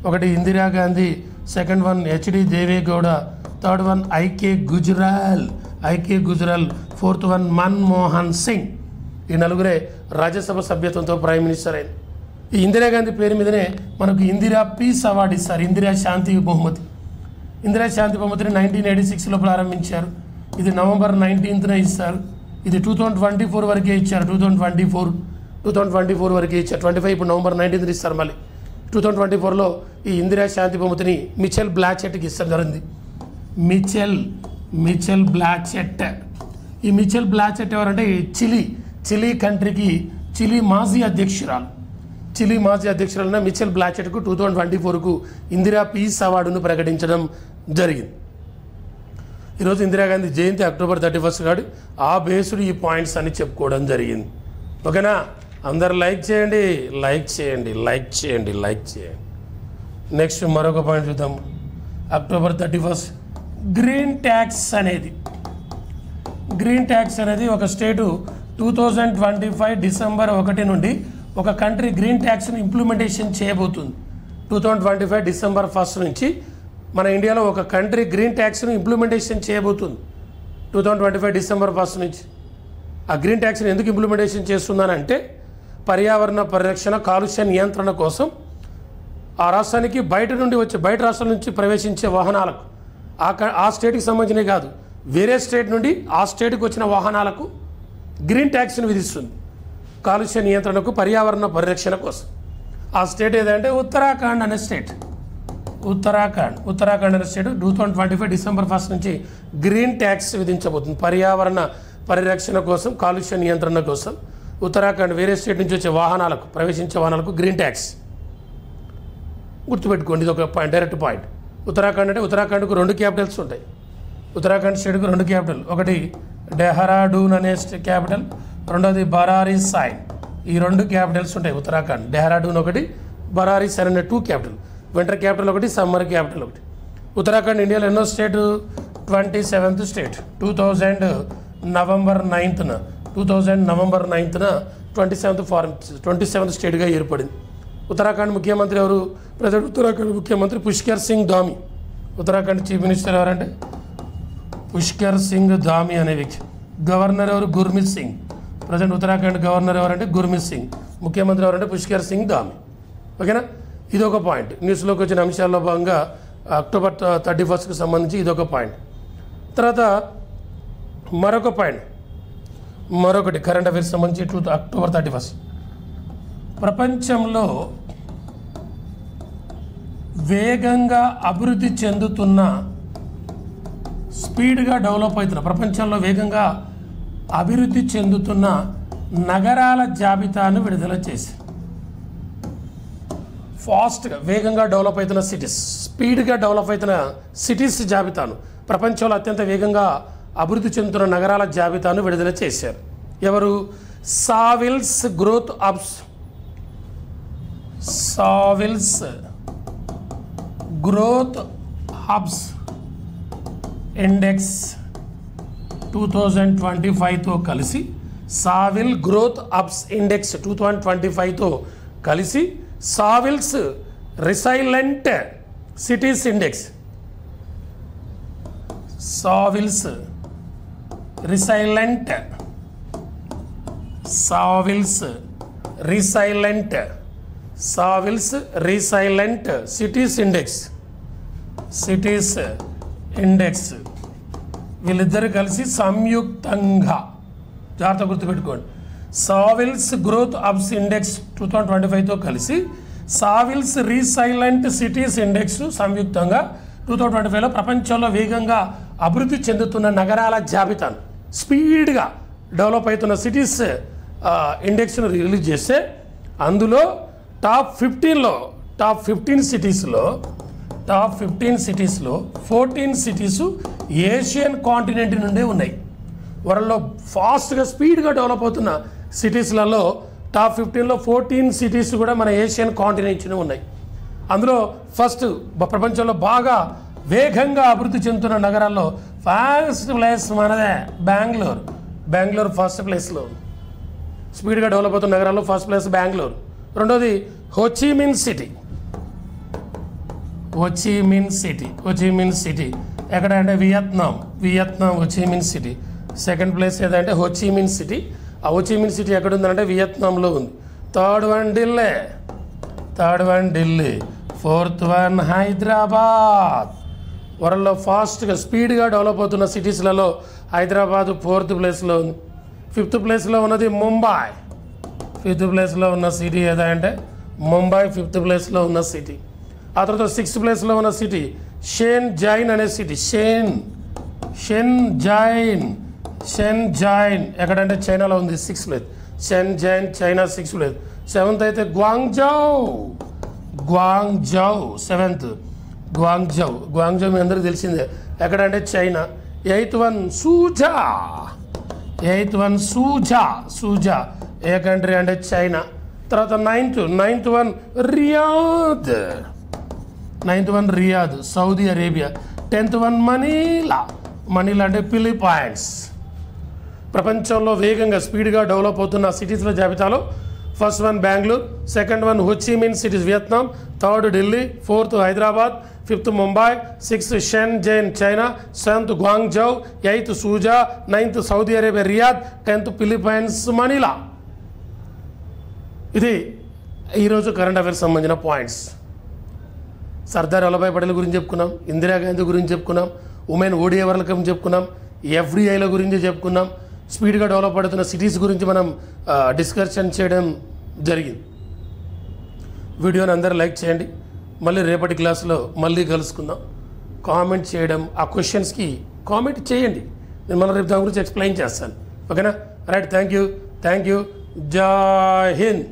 ఒకటి Indira Gandhi, second one HD Deve Gowda, third one IK Gujral, fourth one Manmohan Singh. ఈ 4 రాజ్యసభ సభ్యత్వంతో ప్రైమ్ మినిస్టర్ అయింది. ఈ ఇందిరాగాంధీ పేరు మీదనే మనకు ఇందిరా పీస్ అవార్డు ఇస్తారు. ఇందిరా శాంతి బహుమతి. ఇందిరా శాంతి బహుమతిని 1986లో ప్రారంభించారు. ఇది నవంబర్ 19న ఇస్తారు. ఇది 2024 వరకే ఇచ్చారు. 2024 వరకే ఇచ్చారు. 25 ఇప్పుడు నవంబర్ 19న ఇస్తారు. మళ్ళీ 2024లో ఈ ఇందిరా శాంతి బహుమతిని మిచెల్ బ్లాచెట్కి ఇస్తారు జరిగింది. మిచెల్ బ్లాచెట్. ఈ మిచెల్ బ్లాచెట్ ఎవరంటే చిలీ కంట్రీకి చిలీ మాజీ అధ్యక్షురాలైన మిచెల్ బ్లాచెట్కు 2024కు ఇందిరా పీస్ అవార్డును ప్రకటించడం జరిగింది. ఈరోజు ఇందిరాగాంధీ జయంతి అక్టోబర్ 31 కాదు. ఆ బేస్డ్ ఈ పాయింట్స్ అని చెప్పుకోవడం జరిగింది. ఓకేనా? అందరు లైక్ చేయండి. నెక్స్ట్ మరొక పాయింట్ చూద్దాం. అక్టోబర్ 31 గ్రీన్ ట్యాక్స్ అనేది ఒక స్టేటు 2025 డిసెంబర్ 1 నుండి ఒక కంట్రీ గ్రీన్ ట్యాక్స్ని ఇంప్లిమెంటేషన్ చేయబోతుంది. 2025 డిసెంబర్ 1 నుంచి మన ఇండియాలో ఒక కంట్రీ గ్రీన్ ట్యాక్స్ని ఇంప్లిమెంటేషన్ చేయబోతుంది. 2025 డిసెంబర్ 1 నుంచి. ఆ గ్రీన్ ట్యాక్స్ని ఎందుకు ఇంప్లిమెంటేషన్ చేస్తుందనంటే పర్యావరణ పరిరక్షణ, కాలుష్య నియంత్రణ కోసం ఆ రాష్ట్రానికి బయట రాష్ట్రాల నుంచి ప్రవేశించే వాహనాలకు ఆ స్టేట్కి సంబంధించినవి కాదు, వేరే స్టేట్ నుండి ఆ స్టేట్కి వచ్చిన వాహనాలకు గ్రీన్ ట్యాక్స్ని విధిస్తుంది. కాలుష్య నియంత్రణకు, పర్యావరణ పరిరక్షణ కోసం. ఆ స్టేట్ ఏదంటే ఉత్తరాఖండ్ అనే స్టేట్. ఉత్తరాఖండ్ అనే స్టేట్ 2025 డిసెంబర్ 1 నుంచి గ్రీన్ ట్యాక్స్ విధించబోతుంది. పర్యావరణ పరిరక్షణ కోసం, కాలుష్య నియంత్రణ కోసం ఉత్తరాఖండ్ వేరే స్టేట్ నుంచి వచ్చే ప్రవేశించే వాహనాలకు గ్రీన్ ట్యాక్స్. గుర్తుపెట్టుకోండి, ఇది ఒక డైరెక్ట్ పాయింట్. ఉత్తరాఖండ్ అంటే ఉత్తరాఖండ్కు 2 క్యాపిటల్స్ ఉంటాయి. ఉత్తరాఖండ్ స్టేట్కు 2 క్యాపిటల్. ఒకటి డెహ్రాడూన్ అనే క్యాపిటల్, రెండోది బరారీ సాయ్. ఈ 2 క్యాపిటల్స్ ఉంటాయి ఉత్తరాఖండ్. డెహ్రాడూన్ ఒకటి, బరారీ సాయ్ అనే 2 క్యాపిటల్. వింటర్ క్యాపిటల్ ఒకటి, సమ్మర్ క్యాపిటల్ ఒకటి. ఉత్తరాఖండ్ ఇండియాలో ఎన్నో స్టేట్? 27th state. 2000 నవంబర్ 9న 27th స్టేట్గా ఏర్పడింది. ఉత్తరాఖండ్ ముఖ్యమంత్రి ఎవరు? ప్రజెంట్ ఉత్తరాఖండ్ ముఖ్యమంత్రి పుష్కర్ సింగ్ ధామి. ఉత్తరాఖండ్ చీఫ్ మినిస్టర్ ఎవరంటే పుష్కర్ సింగ్ ధామి అనే వ్యక్తి. గవర్నర్ ఎవరు? గుర్మిత్ సింగ్. ప్రజెంట్ ఉత్తరాఖండ్ గవర్నర్ ఎవరంటే గుర్మిత్ సింగ్. ముఖ్యమంత్రి ఎవరంటే పుష్కర్ సింగ్ ధామి. ఓకేనా? ఇదొక పాయింట్. న్యూస్లోకి వచ్చిన అంశాల్లో భాగంగా అక్టోబర్ 31కు సంబంధించి ఇదొక పాయింట్. తర్వాత మరొక పాయింట్, మరొకటి కరెంట్ అఫైర్స్ సంబంధించి అక్టోబర్ 31 ప్రపంచంలో వేగంగా అభివృద్ధి చెందుతున్న, స్పీడ్గా డెవలప్ అవుతున్న, ప్రపంచంలో వేగంగా అభివృద్ధి చెందుతున్న నగరాల జాబితాను విడుదల చేసి, ఫాస్ట్గా వేగంగా డెవలప్ అవుతున్న సిటీస్, స్పీడ్గా డెవలప్ అవుతున్న సిటీస్ జాబితాను, ప్రపంచంలో అత్యంత వేగంగా అభివృద్ధి చెందుతున్న నగరాల జాబితాను విడుదల చేశారు. ఎవరు? Savills growth hubs, Savills growth hubs index 2025తో కలిసి, సావిల్ గ్రోత్ హబ్స్ ఇండెక్స్ 2025తో కలిసి Savills resilient cities index, Savills resilient, Savills resilient, Savills resilient cities index, cities index వీళ్ళిద్దరు కలిసి సంయుక్తంగా, జాగ్రత్త గుర్తుపెట్టుకోండి, సావిల్స్ గ్రోత్ హబ్స్ ఇండెక్స్ 2025తో కలిసి సావిల్స్ రీసైలెంట్ సిటీస్ ఇండెక్స్ సంయుక్తంగా 2025లో ప్రపంచంలో వేగంగా అభివృద్ధి చెందుతున్న నగరాల జాబితాను, స్పీడ్గా డెవలప్ అవుతున్న సిటీస్ ఇండెక్స్ను రిలీజ్ చేస్తే అందులో టాప్ 15 సిటీస్లో 14 సిటీస్ ఏషియన్ కాంటినెంట్ నుండే ఉన్నాయి. వరల్డ్లో ఫాస్ట్గా స్పీడ్గా డెవలప్ అవుతున్న సిటీస్లలో టాప్ 15లో 14 సిటీస్ కూడా మన ఏషియన్ కాంటినెంట్నే ఉన్నాయి. అందులో ఫస్ట్ ప్రపంచంలో బాగా వేగంగా అభివృద్ధి చెందుతున్న నగరాల్లో ఫస్ట్ ప్లేస్ మనదే బెంగళూరు ఫస్ట్ ప్లేస్లో, స్పీడ్గా డెవలప్ అవుతున్న నగరాల్లో ఫస్ట్ ప్లేస్ బెంగళూరు. రెండోది హోచిమిన్ సిటీ ఎక్కడ అంటే Vietnam Ho Chi Minh city. Second place ఏదంటే హోచిమిన్ సిటీ. ఆ హోచిమిన్ సిటీ ఎక్కడ ఉందంటే వియత్నాంలో ఉంది. Third one Delhi. Fourth one Hyderabad. వరల్డ్లో ఫాస్ట్గా స్పీడ్గా డెవలప్ అవుతున్న సిటీస్లలో హైదరాబాద్ 4th ప్లేస్లో ఉంది. 5th ప్లేస్లో ఉన్నది ముంబై. 5th ప్లేస్లో ఉన్న సిటీ ఏదంటే ముంబై 5th ప్లేస్లో ఉన్న సిటీ. ఆ తర్వాత 6th ప్లేస్లో ఉన్న సిటీ షెన్జైన్ అనే సిటీ. షెన్జైన్ ఎక్కడంటే చైనాలో ఉంది 6th place. షెన్జైన్ China 6th place. 7th అయితే గ్వాంగ్జౌ 7th. గ్వాంగ్జౌ మీ అందరికీ తెలిసిందే ఎక్కడంటే చైనా. 8th వన్ సూజా ఏ కంట్రీ అంటే చైనా. తర్వాత 9th one Riyadh Saudi Arabia. 10th one Manila అంటే ఫిలిప్పైన్స్. ప్రపంచంలో వేగంగా స్పీడ్గా డెవలప్ అవుతున్న సిటీస్ల జాబితాలో first one Bengaluru, second one Ho Chi Minh cities Vietnam, third Delhi, 4th Hyderabad, 5th Mumbai, 6th Shenzhen China, 7th Guangzhou, 8th Suzhou, 9th Saudi Arabia Riyadh, 10th Philippines Manila. ఇది ఈరోజు కరెంట్ అఫైర్స్ సంబంధించిన పాయింట్స్. సర్దార్ వల్లభాయ్ పటేల్ గురించి చెప్పుకున్నాం, ఇందిరాగాంధీ గురించి చెప్పుకున్నాం, ఉమెన్ ఓడిఐ వరల్డ్ కప్ చెప్పుకున్నాం, ఎఫ్డిఐల గురించి చెప్పుకున్నాం, స్పీడ్గా డెవలప్ అవుతున్న సిటీస్ గురించి మనం డిస్కషన్ చేయడం జరిగింది. వీడియోని అందరూ లైక్ చేయండి. మళ్ళీ రేపటి క్లాసులో మళ్ళీ కలుసుకుందాం. కామెంట్ చేయడం, ఆ క్వశ్చన్స్కి కామెంట్ చేయండి. నేను మళ్ళీ రేపు దాని గురించి ఎక్స్ప్లెయిన్ చేస్తాను. ఓకేనా? రైట్. Thank you. జై హింద్.